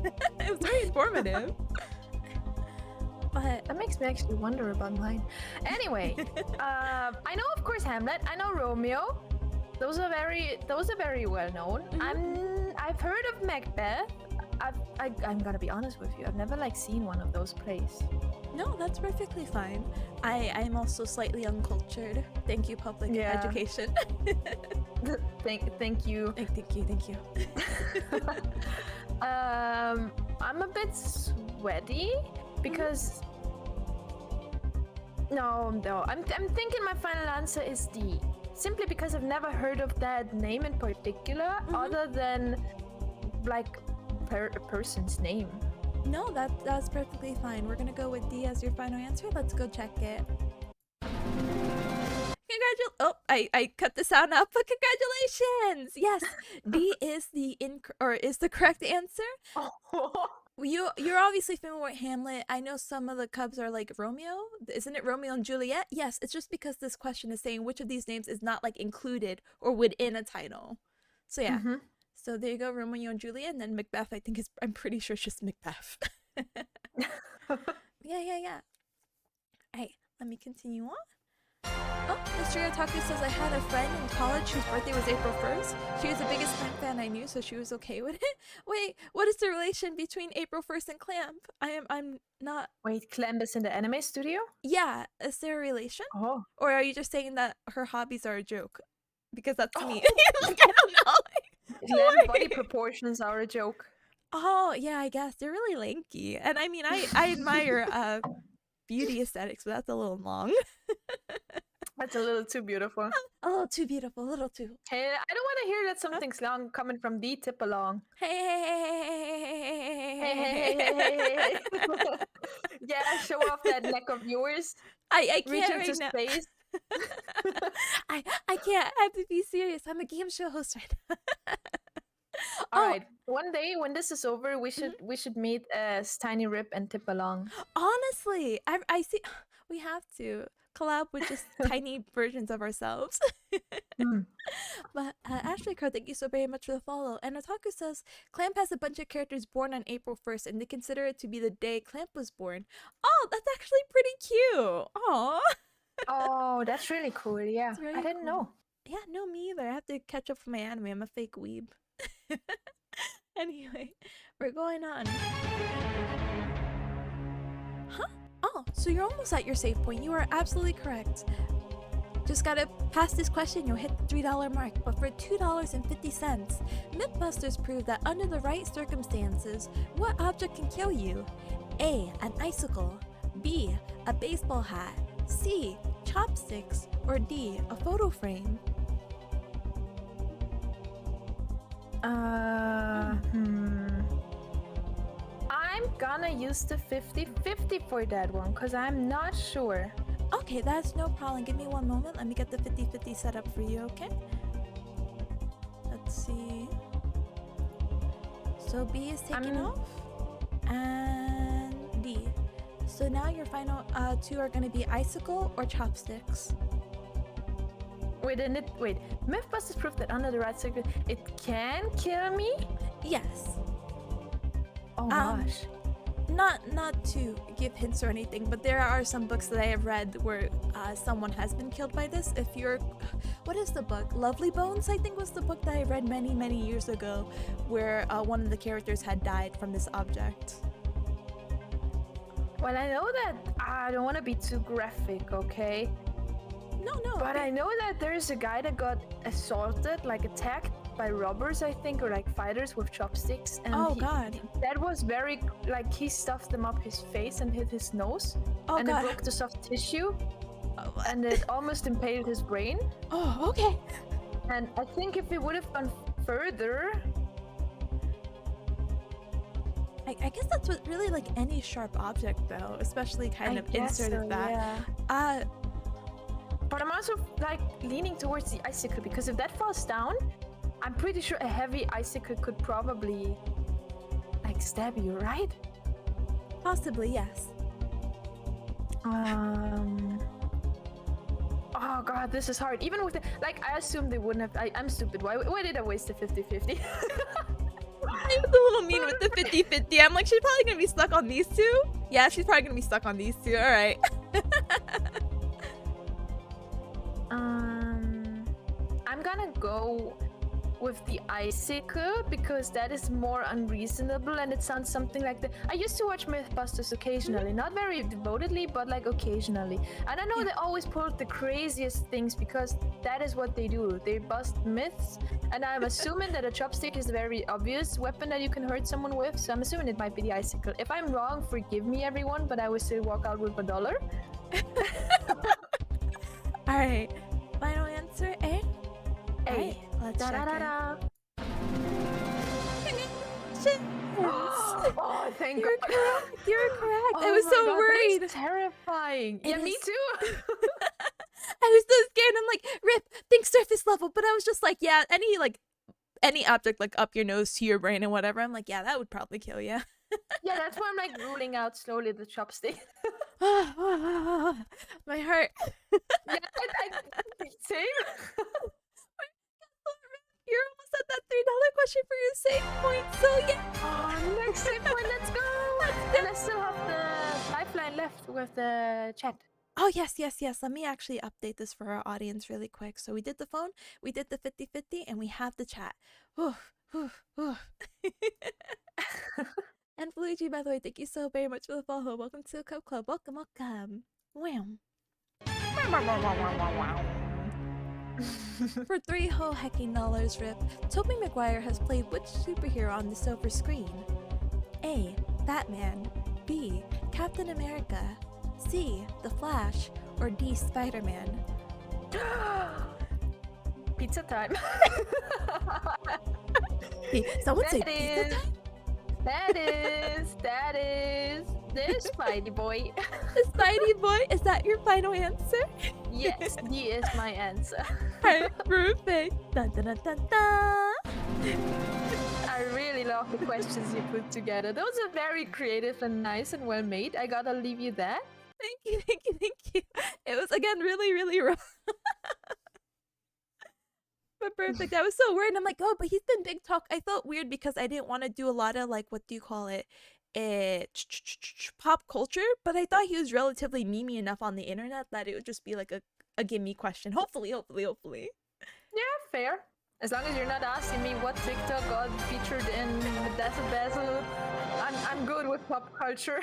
It was very informative. But That makes me actually wonder about mine. Anyway, I know, of course, Hamlet. I know Romeo. Those are very well known. I've heard of Macbeth. I'm gonna be honest with you. I've never like seen one of those plays. no, that's perfectly fine. I'm also slightly uncultured. Thank you, public Yeah. education. Thank you. Thank you. I'm a bit sweaty because no. I'm thinking my final answer is D. Simply because I've never heard of that name in particular, other than like a person's name. No, that's perfectly fine. We're gonna go with D as your final answer. Let's go check it. Oh, I cut the sound up, but congratulations! Yes, D is the correct answer. You're obviously familiar with Hamlet. I know some of the Cubs are like Romeo. Isn't it Romeo and Juliet? Yes, it's just because this question is saying which of these names is not like included or within a title. So yeah. So there you go, Romeo and Juliet, and then Macbeth. I'm pretty sure it's just Macbeth. Yeah. Alright, let me continue on. Oh, Mr. Otaku says I had a friend in college whose birthday was April 1st. She was the biggest Clamp fan I knew, so she was okay with it. Wait, what is the relation between April 1st and Clamp? I'm not. Wait, Clem is in the anime studio? Yeah, is there a relation? Oh. Or are you just saying that her hobbies are a joke? Because that's me. Like, I don't know. Clem body proportions are a joke. Oh, yeah, I guess. They're really lanky. And I mean, I admire beauty aesthetics, but that's a little long. That's a little too beautiful. A little too beautiful, a little too. Hey, I don't want to hear that something's long coming from D. Tip along. Hey. Yeah, show off that neck of yours. I Reach can't into right now. space. I can't. I have to be serious. I'm a game show host right now. All right. One day when this is over, we should meet as Tiny Rip and Tip along. Honestly, I see. We have to collab with just tiny versions of ourselves. But Ashley Crow, thank you so very much for the follow. And Otaku says Clamp has a bunch of characters born on April 1st, and they consider it to be the day Clamp was born. Oh, that's actually pretty cute. Aw. Oh, that's really cool. Yeah, That's really I didn't know. Yeah, no, me either. I have to catch up for my anime. I'm a fake weeb. Anyway, we're going on. Huh? Oh, so you're almost at your save point. You are absolutely correct. Just gotta pass this question, you'll hit the $3 mark. But for $2.50, Mythbusters proved that under the right circumstances, what object can kill you? A. An icicle. B. A baseball hat. C. Chopsticks. Or D. A photo frame. I'm gonna use the 50-50 for that one because I'm not sure. Okay, that's no problem. Give me one moment. Let me get the 50-50 set up for you, okay? Let's see. So B is taken off. And D. So now your final two are going to be icicle or chopsticks. Wait, Mythbusters proved that under the right circle, it can kill me? Yes. Oh gosh. Not to give hints or anything, but there are some books that I have read where someone has been killed by this. If you're, what is the book? Lovely Bones, I think, was the book that I read many years ago, where one of the characters had died from this object. Well, I know that I don't want to be too graphic, okay? No. But I know that there's a guy that got assaulted, like attacked by robbers, I think, or like fighters with chopsticks. And God. That was very, like, he stuffed them up his face and hit his nose. Oh, and God. it broke the soft tissue. And it almost impaled his brain. Oh, okay. And I think if it would have gone further... I guess that's what really, like, any sharp object, though, especially kind of inserted so, that. Yeah. But I'm also, like, leaning towards the icicle, because if that falls down, I'm pretty sure a heavy icicle could probably, like, stab you, right? Possibly, yes. Oh god, this is hard. Even with the, like, I assume they wouldn't have. I'm stupid. Why did I waste the 50-50? I was a little mean with the 50-50. I'm like, she's probably gonna be stuck on these two. Yeah, she's probably gonna be stuck on these two. All right. I'm gonna go with the icicle because that is more unreasonable and it sounds something like the. I used to watch Mythbusters occasionally, not very devotedly, but like occasionally. And I know they always pull the craziest things because that is what they do. They bust myths, and I'm assuming that a chopstick is a very obvious weapon that you can hurt someone with. So I'm assuming it might be the icicle. If I'm wrong, forgive me, everyone, but I will still walk out with $1. All right. Final answer, A. A. Let's check it. Oh, thank You're God. correct. You're correct. Oh I was my so God, that worried. is terrifying. It Yeah, me is. too. I was so scared. I'm like, Rip, think surface level. But I was just like, yeah, any object like up your nose to your brain and whatever. I'm like, yeah, that would probably kill you. Yeah, that's why I'm like ruling out slowly the chopstick. My heart. Yeah, same. You're almost at that $3 question for your save point, so yeah. Oh, next save point, let's go. And I still have the lifeline left with the chat. Oh, yes. Let me actually update this for our audience really quick. So we did the phone, we did the 50-50, and we have the chat. And Luigi, by the way, thank you so very much for the follow. Welcome to the Cub Club. Welcome. Wham. For $3 whole hecking dollars, Rip, Tobey Maguire has played which superhero on the silver screen? A. Batman. B. Captain America. C. The Flash. Or D. Spider-Man. Pizza time. Hey, someone say That pizza is- time? That is The Spidey boy. The Spidey boy? Is that your final answer? Yes, D is my answer. Alright, perfect. Dun, dun, dun, dun, dun. I really love the questions you put together. Those are very creative and nice and well made. I gotta leave you that. Thank you, thank you, thank you. It was again really, really rough. But perfect. I was so worried. I'm like, oh, but he's been big talk. I felt weird because I didn't want to do a lot of like, what do you call it? Pop culture. But I thought he was relatively memey enough on the internet that it would just be like a gimme question. Hopefully. Yeah, fair. As long as you're not asking me what TikTok got featured in Dazzle Dazzle, I'm good with pop culture.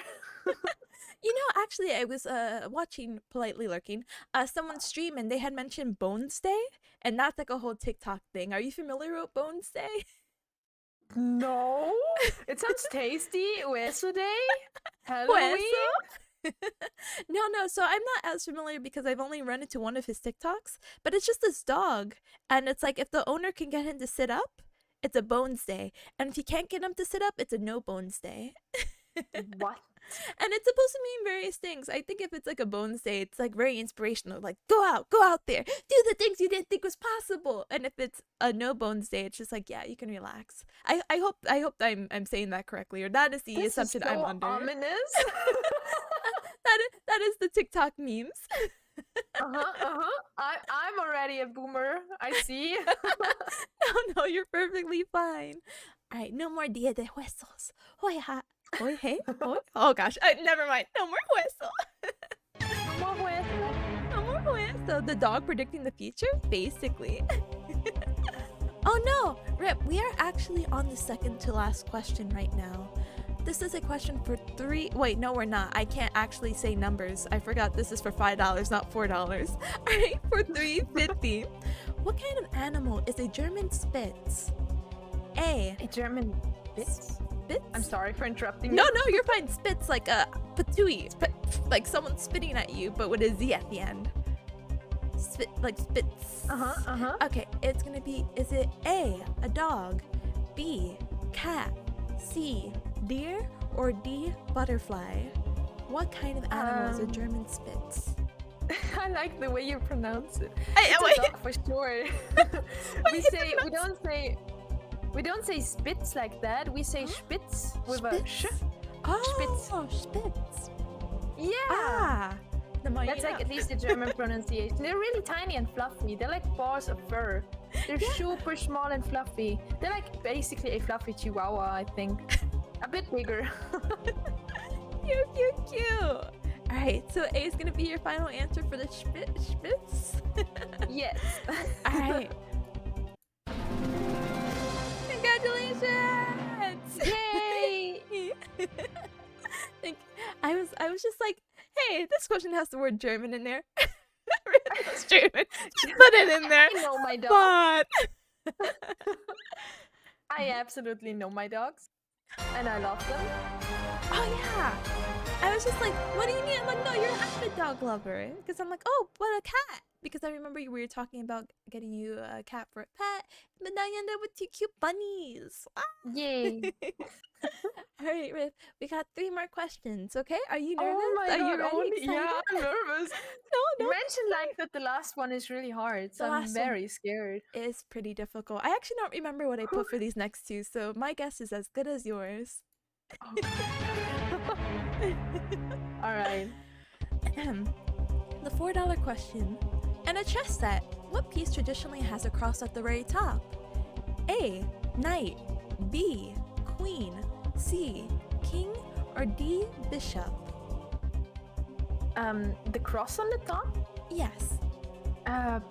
You know, actually, I was watching Politely Lurking, someone's stream and they had mentioned Bones Day, and that's like a whole TikTok thing. Are you familiar with Bones Day? No, it sounds tasty. Hueso Day, Halloween. No, so I'm not as familiar because I've only run into one of his TikToks, but it's just this dog, and it's like if the owner can get him to sit up, it's a Bones Day, and if you can't get him to sit up, it's a no Bones Day. What? And it's supposed to mean various things. I think if it's like a Bones Day, it's like very inspirational. Like, go out there, do the things you didn't think was possible. And if it's a no Bones Day, it's just like, yeah, you can relax. I hope I'm saying that correctly, or that is the This assumption is so I'm under. ominous. that is the TikTok memes. I'm already a boomer. I see. No, you're perfectly fine. All right, no more Dia de Huesos. Hoy ha. Hoy hey. Hoy. Oh gosh, never mind. No more hueso. No more hueso. No more hueso. The dog predicting the future, basically. Oh no, Rip. We are actually on the second to last question right now. This is a question for three. Wait, no, we're not. I can't actually say numbers. I forgot this is for $5, not $4. All right, for $3.50. What kind of animal is a German Spitz? A German Spitz? Spitz? I'm sorry for interrupting you. No, you're fine. Spitz, like a patooey. Like someone spitting at you, but with a Z at the end. Spit, like Spitz. Okay, it's gonna be, is it A, a dog, B, cat, C, deer, or D, butterfly? What kind of animal is a German Spitz? I like the way you pronounce it. Wait. It's a dog for sure. We don't say Spitz like that. We say Spitz with a sh. Oh, Spitz. Yeah. Ah. That's like at least the German pronunciation. They're really tiny and fluffy. They're like balls of fur. They're super small and fluffy. They're like basically a fluffy chihuahua, I think. A bit bigger. Cute. Alright, so A is gonna be your final answer for the Spitz? Yes. Alright. Congratulations! Yay! I was just like, hey, this question has the word German in there. It's German. Just put it in there. I know my dog. But I absolutely know my dogs. And I love them. oh yeah. I was just like, what do you mean? I'm like, no, you're an avid dog lover. Because I'm like, oh, what a cat. Because I remember we were talking about getting you a cat for a pet, but now you end up with two cute bunnies. Ah. Yay. All right, Riff, we got 3 more questions, okay? Are you nervous? Oh my Are you god, ready? Excited? yeah, I'm nervous. No. You mentioned like that the last one is really hard, so The I'm last very scared. It is pretty difficult. I actually don't remember what I put for these next 2, so my guess is as good as yours. Alright. The $4 question. In a chess set, what piece traditionally has a cross at the very top? A, knight, B, queen, C, king, or D, bishop? The cross on the top? Yes. Oh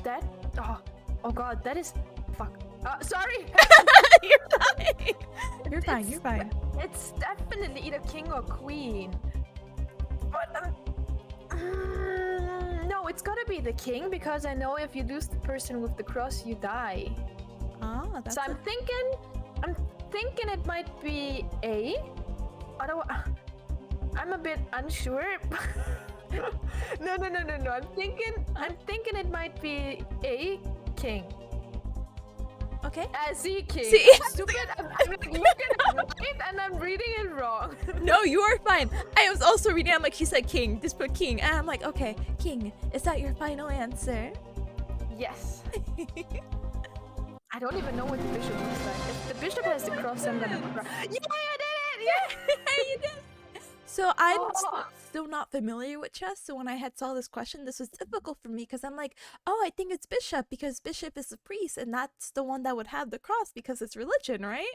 god, that is... Fuck. Sorry! You're fine. It's definitely either king or queen. But, no, it's gotta be the king, because I know if you lose the person with the cross, you die. Ah, that's So I'm thinking it might be A. Otherwise, I'm a bit unsure. No. I'm thinking it might be A, king. Okay. See, king. See? I'm stupid. I'm like looking at it and I'm reading it wrong. No, you are fine. I was also reading. I'm like, he said king. Just put king. And I'm like, okay, king. Is that your final answer? Yes. I don't even know what the bishop looks like. If the bishop has the cross, I'm gonna cry. Yeah, I did it! Yeah! You did. So I'm Oh. still not familiar with chess. So when I had saw this question, this was difficult for me because I'm like, oh, I think it's bishop because bishop is a priest, and that's the one that would have the cross because it's religion, right?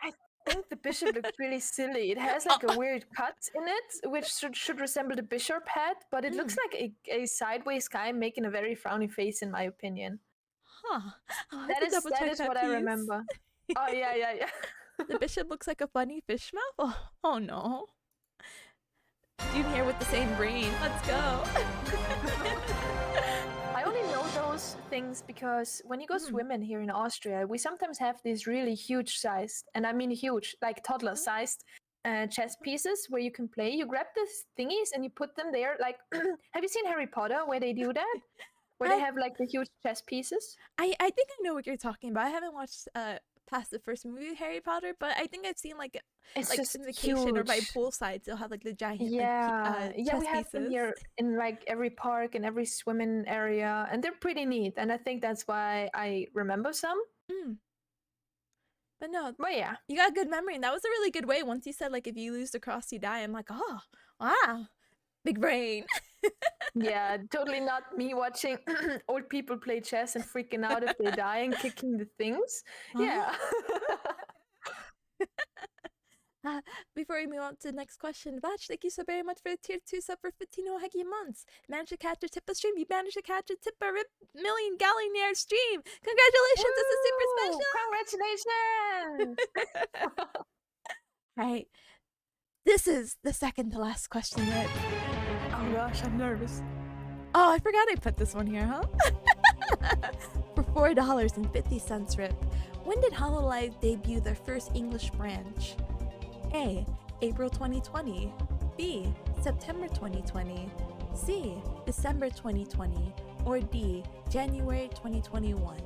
I think the bishop looks really silly. It has like a weird cut in it, which should resemble the bishop head, but it looks like a sideways guy making a very frowny face, in my opinion. Huh. I'll have That to is double-check what that I piece. remember. Oh yeah. The bishop looks like a funny fish mouth. Oh no. Dude here with the same brain. Let's go. I only know those things because when you go swimming here in Austria, we sometimes have these really huge sized, and I mean huge, like toddler sized chess pieces where you can play. You grab these thingies and you put them there. Like, have you seen Harry Potter where they do that? Where they have like the huge chess pieces? I think I know what you're talking about. I haven't watched past the first movie of Harry Potter, but I think I've seen like It's like just in vacation or by huge. poolside they'll have like the giant Yeah, like, yeah, chess we have them pieces. here in like every park and every swimming area, and they're pretty neat. And I think that's why I remember some. But no, But yeah, you got good memory, and that was a really good way. Once you said like if you lose the cross you die, I'm like, oh wow, big brain. yeah, totally not me watching old people play chess and freaking out if they die and kicking the things. Yeah. Before we move on to the next question, Vatch, thank you so very much for the tier 2 sub for 15 Ohegi months. Managed to catch a tip of stream. You managed to catch a tip a rip million Gaollionaire stream. Congratulations, this is super Woo! special. Congratulations! Right. This is the second to last question, Rip. Oh gosh, I'm nervous. Oh, I forgot I put this one here, huh? For $4.50, Rip. When did Hololive debut their first English branch? A. April 2020. B. September 2020. C. December 2020. Or D. January 2021.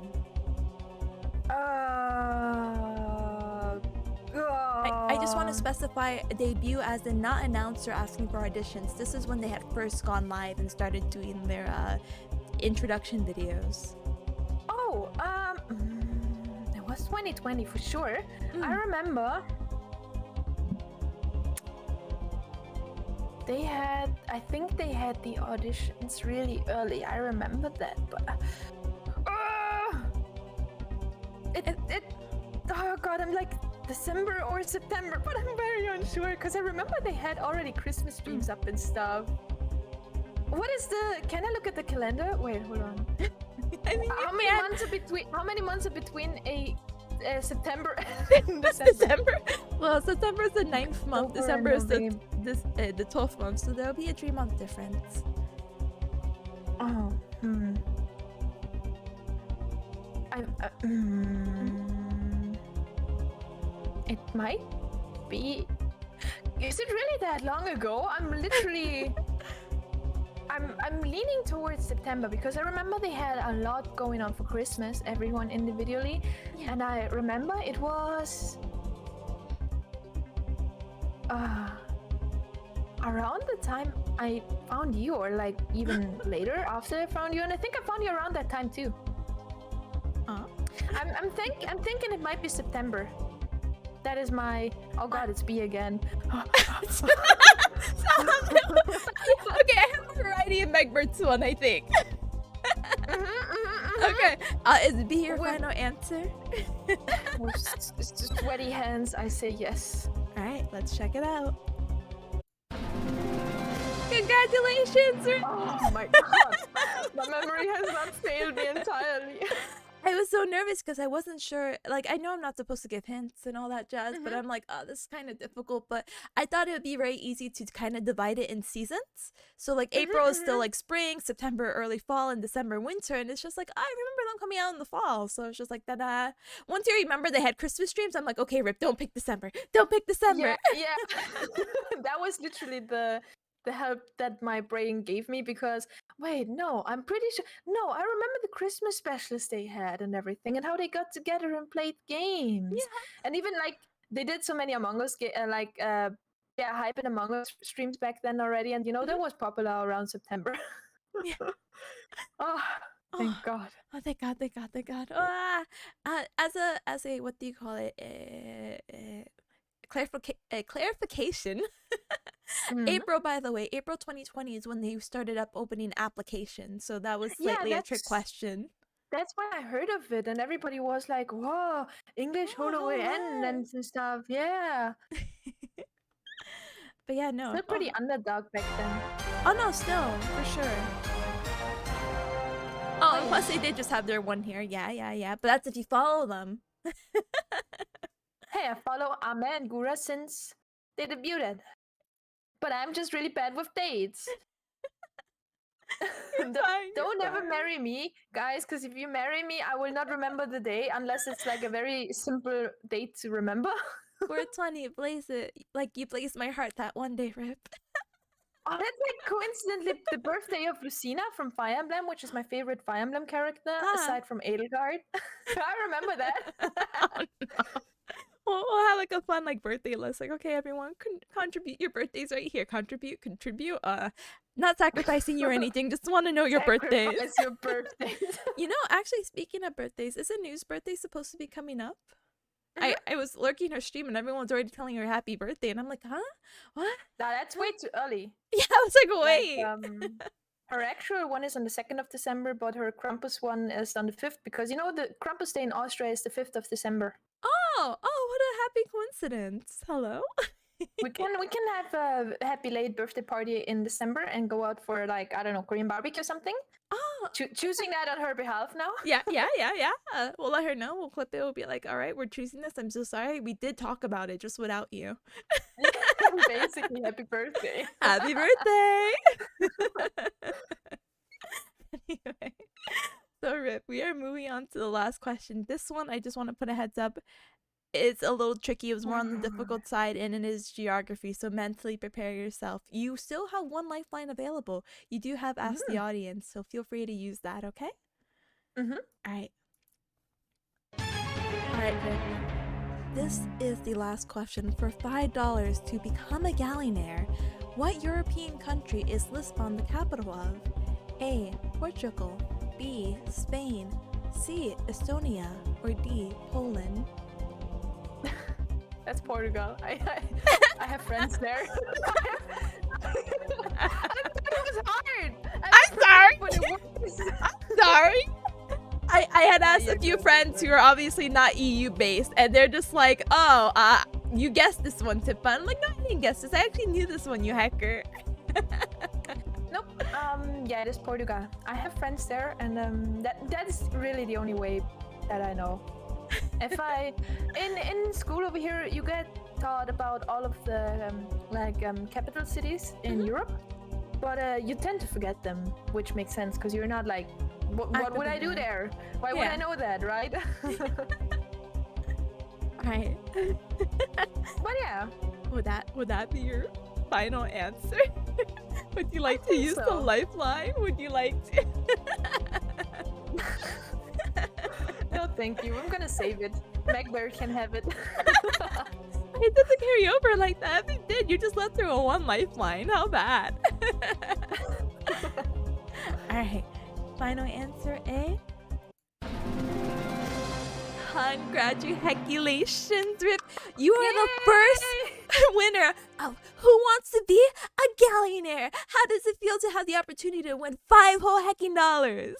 I just want to specify debut as in not announced or asking for auditions. This is when they had first gone live and started doing their introduction videos. Oh, it was 2020 for sure. I remember I think they had the auditions really early. I remember that, but oh god, I'm like December or September, but I'm very unsure because I remember they had already Christmas streams up and stuff. What is can I look at the calendar? Wait, hold on. I mean, how many months are between a September and December? Well, September is the 9th month. October December is the and the 12th month, so there'll be a 3-month difference. Oh, It might be. Is it really that long ago? I'm literally. I'm leaning towards September because I remember they had a lot going on for Christmas, everyone individually, and I remember it was around the time I found you, or like even later after I found you, and I think I found you around that time too. I'm thinking it might be September. That is my. Oh god, it's B again. Okay, I have a variety of Megbert's one, I think. Okay, is B your final answer? With sweaty hands, I say yes. All right, let's check it out. Congratulations! Oh my god, my memory has not failed me entirely. I was so nervous because I wasn't sure. Like, I know I'm not supposed to give hints and all that jazz, but I'm like, oh, this is kind of difficult. But I thought it would be very easy to kind of divide it in seasons. So, like, April is still like spring, September early fall, and December winter. And it's just like, I remember them coming out in the fall. So it's just like that. Once you remember they had Christmas streams, I'm like, okay, Rip, don't pick December. Don't pick December. Yeah. That was literally the the help that my brain gave me because wait, no, I'm pretty sure. No, I remember the Christmas specials they had and everything, and how they got together and played games, Yeah. and even like they did so many Among Us, hype in Among Us streams back then already, and that was popular around September. Yeah. Oh, Oh, thank God. oh, thank God, thank God, thank God. As a what do you call it? Clarification. Mhm. April, by the way, April 2020 is when they started up opening applications, so that was Yeah, slightly a trick question. that's when I heard of it, and everybody was like, "Whoa, English Oh, HOOOOO hello. and stuff." Yeah, But yeah, no. still pretty underdog back then. Oh no, still for sure. Oh, and plus they did just have their one here. Yeah. But that's if you follow them. Hey, I follow Ame and Gura since they debuted, but I'm just really bad with dates. Don't ever marry me, guys, because if you marry me, I will not remember the day unless it's like a very simple date to remember. 420, blaze it. Like you blazed my heart that one day, Rip. Oh, that's like coincidentally the birthday of Lucina from Fire Emblem, which is my favorite Fire Emblem character, aside from Edelgard. I remember that. Oh, no. We'll have like a fun like birthday list. Like, okay, everyone, contribute your birthdays right here. Contribute. Not sacrificing you or anything. Just want to know your birthdays. Sacrifice your birthdays. Actually, speaking of birthdays, isn't New's birthday supposed to be coming up? I was lurking her stream and everyone's already telling her happy birthday, and I'm like, huh? What? Nah, that's way too early. Yeah, I was like, wait. Her actual one is on the 2nd of December, but her Krampus one is on the 5th because the Krampus Day in Austria is the 5th of December. Oh, what a happy coincidence. Hello. we can have a happy late birthday party in December and go out for like, I don't know, Korean barbecue or something. Oh, choosing that on her behalf now. Yeah. We'll let her know. We'll clip it. We'll be like, all right, we're choosing this. I'm so sorry. We did talk about it just without you. Basically, happy birthday. Happy birthday. Anyway, so Rip, we are moving on to the last question. This one, I just want to put a heads up. It's a little tricky. It was more on the difficult side, and it is geography. So mentally prepare yourself. You still have one lifeline available. You do have Ask the Audience, so feel free to use that, okay? All right. All right, Rip. This is the last question. For $5 to become a Gaollionaire, what European country is Lisbon the capital of? A. Portugal, B. Spain, C. Estonia, or D. Poland? That's Portugal. I have friends there. It was hard. I'm sorry. But it was. I'm sorry. I had asked a few friends who are obviously not EU based, and they're just like, oh, you guessed this one, Tippa. I'm like, no, I didn't guess this. I actually knew this one, you hacker. Nope. Yeah, it is Portugal. I have friends there, and that's really the only way that I know. If in school over here, you get taught about all of the capital cities in Europe, but you tend to forget them, which makes sense because you're not like, what would I do there? Why would I know that, right? Right. But yeah. Would that be your final answer? Would you like to use the lifeline? Would you like to? No, thank you. I'm gonna save it. Megbert can have it. It doesn't carry over like that. If it did, you just let through a one lifeline. How bad? Alright. Final answer A. Congratulations, Rip. You are the first winner of Who Wants to Be a Gaollionaire? How does it feel to have the opportunity to win $5 whole hecking dollars?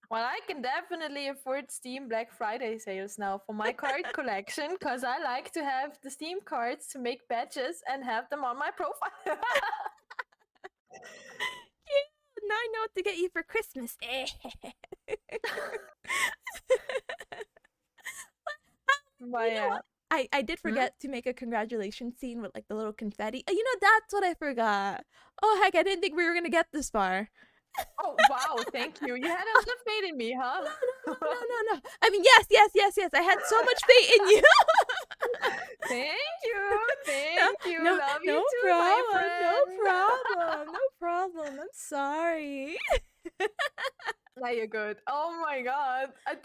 Well, I can definitely afford Steam Black Friday sales now for my card collection because I like to have the Steam cards to make badges and have them on my profile. Now I know what to get you for Christmas. But yeah. I did forget to make a congratulations scene with like the little confetti. That's what I forgot. Oh heck, I didn't think we were gonna get this far. Oh wow, thank you. You had a lot of faith in me, huh? No. I mean, yes. I had so much faith in you. Thank you. Thank you. No, Love no you too, problem. my No friend. problem. No problem. I'm sorry. Now you're good. Oh my god. I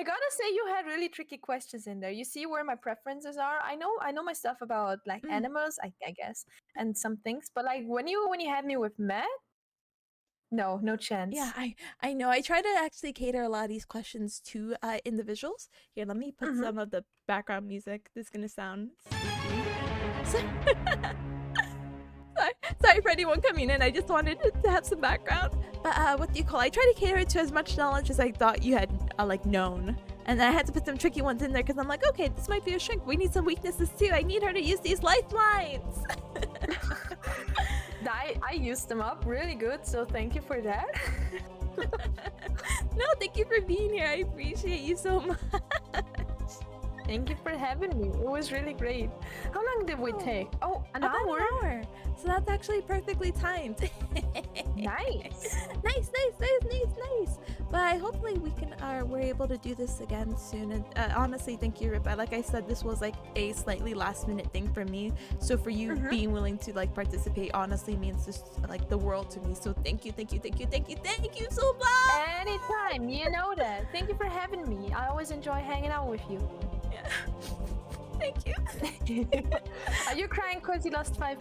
gotta say you had really tricky questions in there. You see where my preferences are? I know my stuff about like animals, I guess, and some things, but like when you had me with Matt, no chance. Yeah, I know. I try to actually cater a lot of these questions to individuals. Here, let me put some of the background music. This is gonna sound sorry for anyone coming in. I just wanted to have some background. But what do you call? I try to cater it to as much knowledge as I thought you had like known. And then I had to put some tricky ones in there because I'm like, okay, this might be a shrink. We need some weaknesses too. I need her to use these lifelines. I used them up really good, so thank you for that. No, thank you for being here. I appreciate you so much. Thank you for having me. It was really great. How long did we take? Oh, an About hour. an hour. So that's actually perfectly timed. Nice. Nice. But hopefully we're able to do this again soon. And honestly, thank you, Rip. Like I said, this was like a slightly last minute thing for me. So for you being willing to like participate honestly means just like the world to me. So thank you so much. Anytime, you know that. Thank you for having me. I always enjoy hanging out with you. Yeah. Thank you. Are you crying because you lost $5?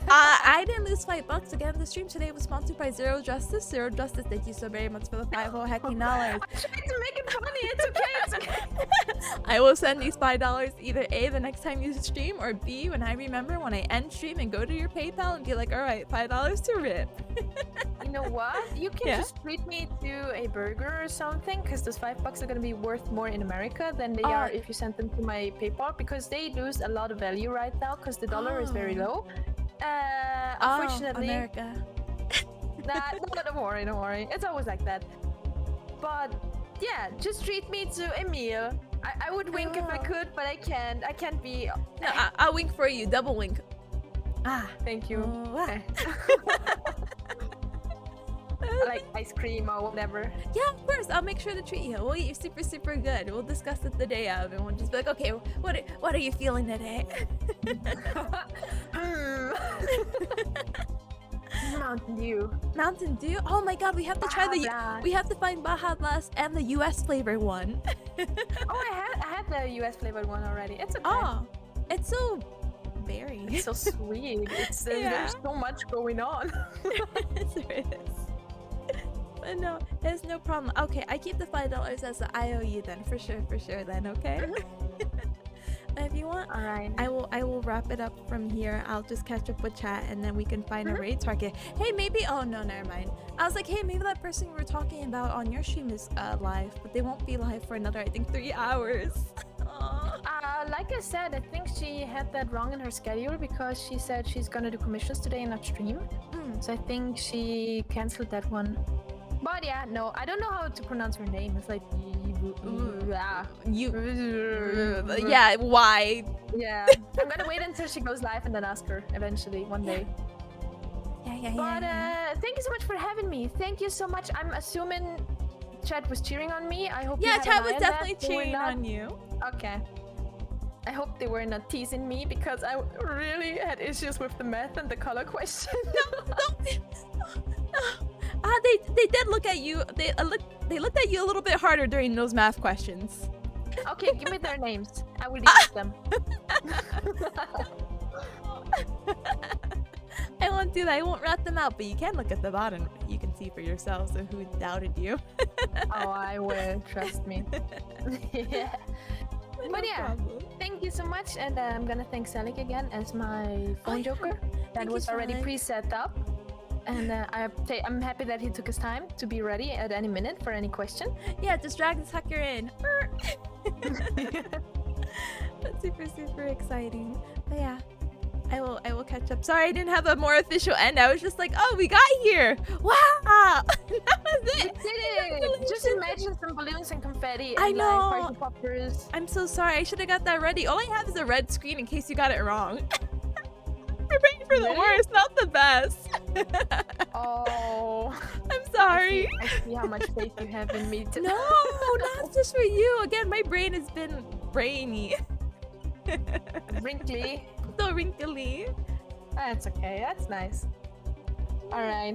I didn't lose $5 again. The stream today was sponsored by Zero Justice. Zero Justice, thank you so very much for the $5 hecking dollars. I tried to make it funny. It's okay. It's okay. I will send these $5 either A, the next time you stream, or B, when I remember when I end stream and go to your PayPal and be like, all right, $5 to Rip. You know what? You can just treat me to a burger or something, because those $5 are going to be worth more in America than they are if you send them to my PayPal, because they lose a lot of value right now because the dollar is very low. Unfortunately, America. no, don't worry. It's always like that. But yeah, just treat me to a meal. I would wink if I could, but I can't. I can't be. No, I'll wink for you. Double wink. Thank you. Okay. Like ice cream or whatever. Yeah, of course. I'll make sure to treat you. We'll eat you super good. We'll discuss it the day of, and we'll just be like, okay, what are you feeling today? Mountain Dew. Mountain Dew? Oh my god, we have to try we have to find Baja Blast and the US flavored one. Oh, I had the US flavored one already. It's okay. Oh, it's so berry. It's so sweet. There's so much going on. There is. But no, there's no problem. Okay, I keep the $5 as the IOU then, for sure then, okay? If you want, all right, I will wrap it up from here. I'll just catch up with chat and then we can find a raid target. Hey, maybe, oh no, never mind. I was like, hey, maybe that person we were talking about on your stream is live, but they won't be live for another, I think, 3 hours. Like I said, I think she had that wrong in her schedule because she said she's gonna do commissions today and not stream. So I think she canceled that one. But yeah, no, I don't know how to pronounce her name. It's like yeah, why? Yeah, I'm gonna wait until she goes live and then ask her eventually one day. But thank you so much for having me. Thank you so much. I'm assuming chat was cheering on me. I hope. Yeah, you had chat an was eye on definitely that. cheering on you. Okay. I hope they were not teasing me because I really had issues with the math and the color question. They did look at you. They looked at you a little bit harder during those math questions. Okay, give me their names. I will use them. I won't do that. I won't rat them out, but you can look at the bottom. You can see for yourselves of who doubted you. Oh, I will. Trust me. Yeah. But yeah, thank you so much, and I'm gonna thank Selig again as my phone joker. That was already pre-set up, and I'm happy that he took his time to be ready at any minute for any question. Yeah, just drag the sucker in. That's super exciting. But yeah, I will catch up. Sorry I didn't have a more official end. I was just like, oh, we got here. Wow. That was it. We did it. Just imagine some balloons and confetti and I know. like party poppers. I'm so sorry. I should have got that ready. All I have is a red screen in case you got it wrong. Preparing for the worst, not the best. Oh. I'm sorry. I see how much faith you have in me. No, not just for you. Again, my brain has been brainy. Wrinkly. So wrinkly. That's okay. That's nice. All right.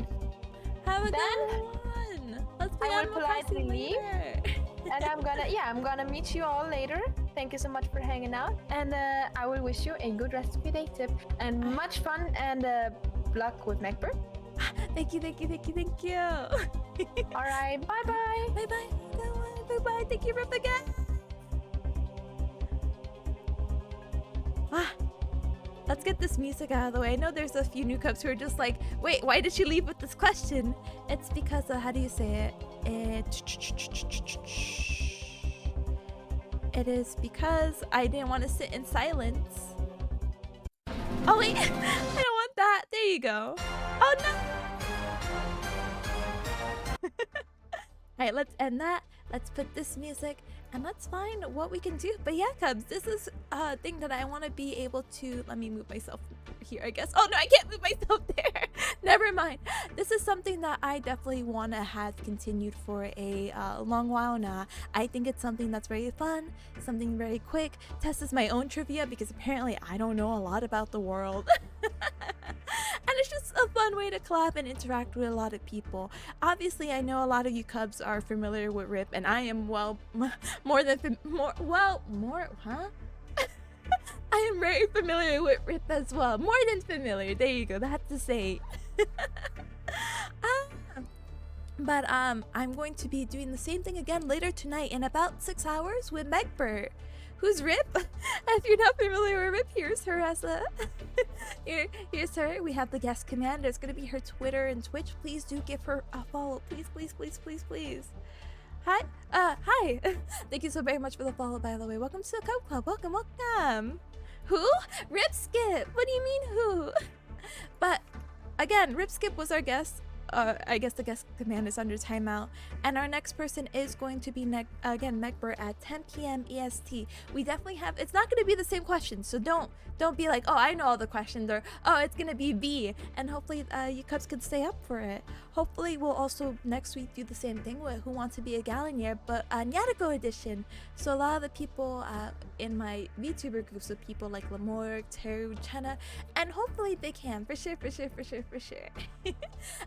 Have a Then, good one. Let's play I will Animal politely Crossing leave. later. And I'm gonna meet you all later. Thank you so much for hanging out, and I will wish you a good rest of your day, Tip, and much fun and luck with Megbert. Thank you. All right, bye bye. Bye. Thank you, Rip again. Let's get this music out of the way. I know there's a few new cubs who are just like, wait, why did she leave with this question? It's because of, how do you say it? It is because I didn't want to sit in silence. Oh wait, I don't want that. There you go. Oh no. Alright, let's end that. Let's put this music and let's find what we can do. But yeah, cubs, this is a thing that I want to be able to... Let me move myself here, I guess. Oh no, I can't move myself there. Never mind. This is something that I definitely want to have continued for a long while now. I think it's something that's very fun, something very quick. Tests my own trivia because apparently I don't know a lot about the world. And it's just a fun way to collab and interact with a lot of people. Obviously, I know a lot of you cubs are familiar with Rip, and I am I am very familiar with Rip as well. More than familiar. There you go. That's to say. But I'm going to be doing the same thing again later tonight in about 6 hours with Megbert. Who's Rip? If you're not familiar with Rip, here's her as a... here's her. We have the guest commander. It's going to be her Twitter and Twitch. Please do give her a follow. Please. Hi. Hi. Thank you so very much for the follow, by the way. Welcome to the Cub Club. Welcome. Who? RipSkip. What do you mean who? But again, RipSkip was our guest. I guess the guest command is under timeout, and our next person is going to be again Megbert at 10 p.m. EST. We definitely have. It's not going to be the same questions, so don't be like, oh, I know all the questions, or oh, it's going to be B. And hopefully, you cubs can stay up for it. Hopefully, we'll also next week do the same thing with Who Wants to Be a Gaollionaire, but a Nyatiko edition. So a lot of the people in my VTuber groups of people like Lamorg, Teru, Chenna, and hopefully they can for sure.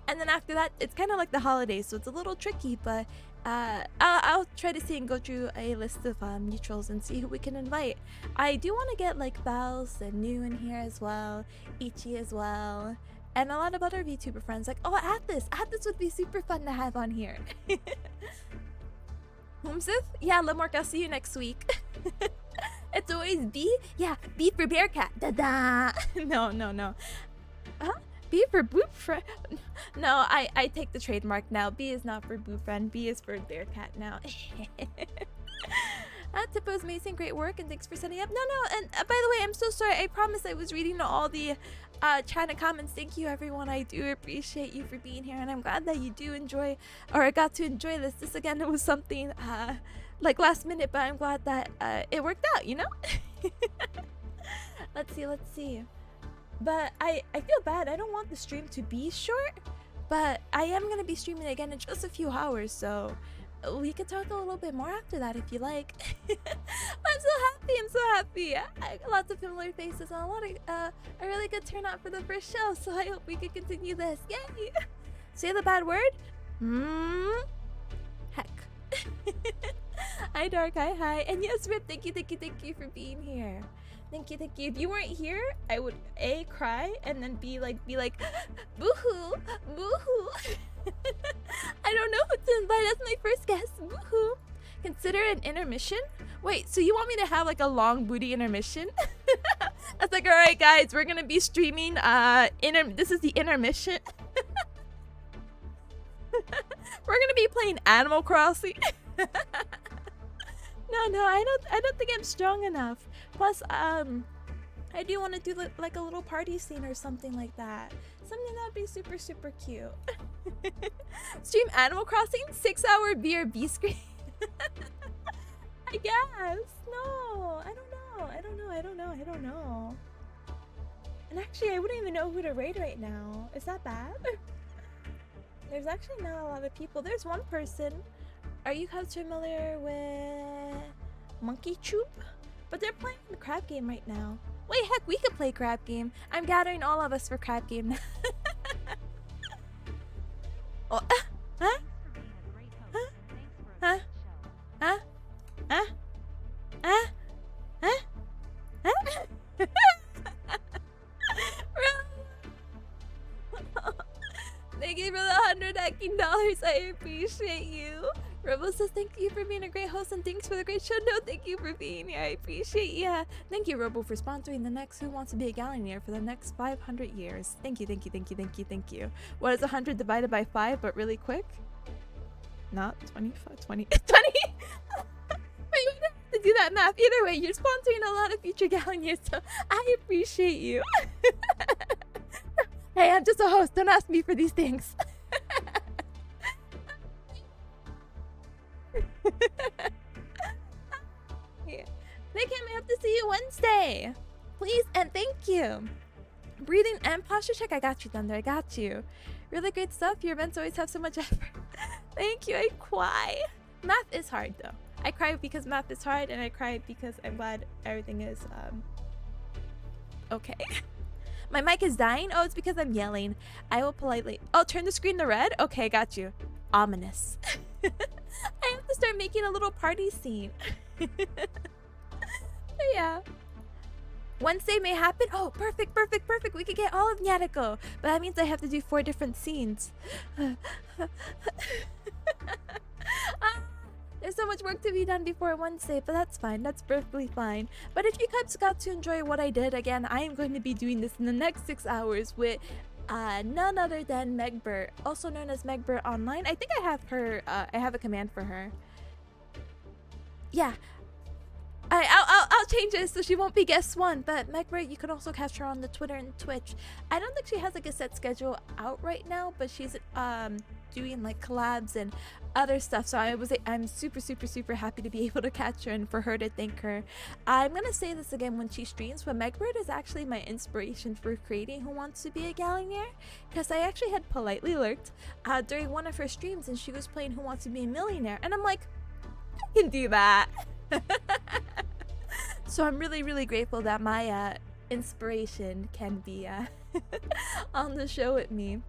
And then after that, it's kind of like the holidays, so it's a little tricky, but I'll try to see and go through a list of neutrals and see who we can invite. I do want to get like Vals and New in here as well, Ichi as well, and a lot of other VTuber friends like, oh, Athos would be super fun to have on here. Homesif? Yeah, Lamork, I'll see you next week. It's always B? Yeah, B for Bearcat. Da-da! No. Huh? B for Boop Friend? No, I take the trademark now. B is not for Boop Friend. B is for Bearcat now. Tippo's amazing, great work, and thanks for setting up. No, and by the way, I'm so sorry. I promise I was reading all the China comments. Thank you, everyone. I do appreciate you for being here, and I'm glad that you do enjoy, or got to enjoy this. This, again, it was something like last minute, but I'm glad that it worked out, you know? Let's see. But I feel bad. I don't want the stream to be short, but I am going to be streaming again in just a few hours, so we could talk a little bit more after that if you like. I'm so happy. I got lots of familiar faces and a really good turnout for the first show, so I hope we can continue this. Yay! Say the bad word? Heck. Hi, Dark. Hi. And yes, Rip, thank you for being here. Thank you. If you weren't here, I would A, cry, and then be like, boo-hoo. I don't know who to invite as my first guest. Boo-hoo. Consider an intermission? Wait, so you want me to have like a long booty intermission? That's like, alright guys, we're gonna be streaming, this is the intermission. We're gonna be playing Animal Crossing. No, I don't think I'm strong enough. Plus, I do want to do like a little party scene or something like that. Something that would be super, super cute. Stream Animal Crossing? 6-hour BRB screen? I guess. No, I don't know. And actually, I wouldn't even know who to raid right now. Is that bad? There's actually not a lot of people. There's one person. Are you guys familiar with Monkey Troop? But they're playing the crab game right now. Wait, heck, we could play crab game. I'm gathering all of us for crab game now. Oh, huh? Huh? Huh? Huh? Huh? Huh? Huh? Huh? Thank you for the $100 hacking dollars. I appreciate you. Rebel says thank you for being a great host and thanks for the great show. No, thank you for being here. I appreciate you. Thank you, Rebel, for sponsoring the next Who Wants to Be a Gaollionaire for the next 500 years. Thank you, thank you, thank you, thank you, thank you. What is 100 divided by 5, but really quick? Not 25, 20. 20? Wait, we don't have to do that math. Either way, you're sponsoring a lot of future Gaollionaires, so I appreciate you. Hey, I'm just a host. Don't ask me for these things. Yeah. They can't have to see you Wednesday. Please and thank you. Breathing and posture check. I got you, Thunder. I got you. Really great stuff. Your events always have so much effort. Thank you. I cry. Math is hard though. I cry because math is hard, and I cry because I'm glad everything is okay. My mic is dying. Oh, it's because I'm yelling. I will politely. Oh, turn the screen to red. Okay, got you. Ominous. I have to start making a little party scene. Yeah. Wednesday may happen. Oh, perfect, perfect, perfect. We could get all of Nyatiko. But that means I have to do 4 different scenes. There's so much work to be done before Wednesday, but that's fine. That's perfectly fine. But if you guys got to enjoy what I did, again, I am going to be doing this in the next 6 hours with none other than Megbert, also known as Megbert Online. I think I have her, I have a command for her. Yeah. I'll change it so she won't be guest 1, but Megbert, you can also catch her on the Twitter and Twitch. I don't think she has like a set schedule out right now, but she's doing like collabs and other stuff, so I'm super happy to be able to catch her and for her to thank her. I'm gonna say this again when she streams, but Megbert is actually my inspiration for creating Who Wants to Be a Gaollionaire, because I actually had politely lurked during one of her streams and she was playing Who Wants to Be a Millionaire, and I'm like, I can do that. So I'm really grateful that my inspiration can be on the show with me.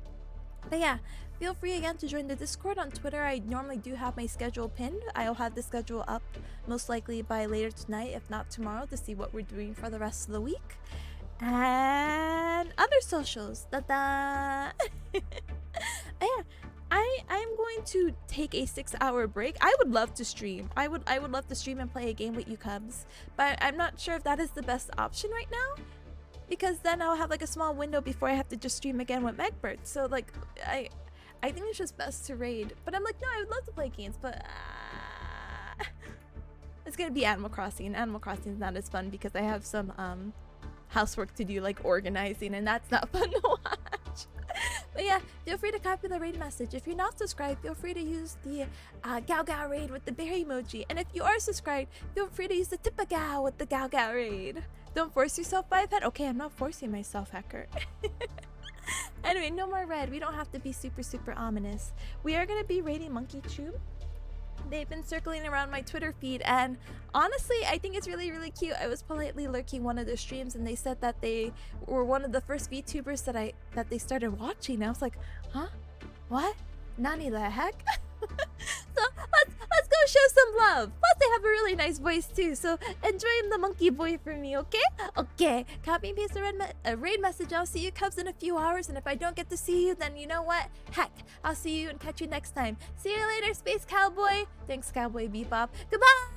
But yeah, feel free again to join the Discord on Twitter. I normally do have my schedule pinned. I'll have the schedule up most likely by later tonight, if not tomorrow, to see what we're doing for the rest of the week. And other socials. Da-da! Yeah. I'm going to take a 6-hour break. I would love to stream. I would love to stream and play a game with you cubs, but I'm not sure if that is the best option right now, because then I'll have like a small window before I have to just stream again with Megbert. So like I think it's just best to raid. But I'm like, no, I would love to play games, but it's gonna be Animal Crossing. Animal Crossing is not as fun because I have some housework to do, like organizing, and that's not fun to watch. But yeah, feel free to copy the raid message. If you're not subscribed, feel free to use the Gao raid with the bear emoji. And if you are subscribed, feel free to use the Tippa Gao with the Gao raid. Don't force yourself, Biped. Okay, I'm not forcing myself, hacker. Anyway, no more red. We don't have to be super ominous. We are going to be raiding Monkey Tube. They've been circling around my Twitter feed, and honestly, I think it's really cute. I was politely lurking one of their streams, and they said that they were one of the first VTubers that they started watching. I was like, huh? What? Nani the heck? So let's go show some love. Plus, they have a really nice voice too, so enjoy the monkey boy for me, okay? Okay, copy and paste the raid message. I'll see you cubs in a few hours, and if I don't get to see you, then you know what? Heck, I'll see you and catch you next time. See you later, Space Cowboy. Thanks, Cowboy Bebop. Goodbye!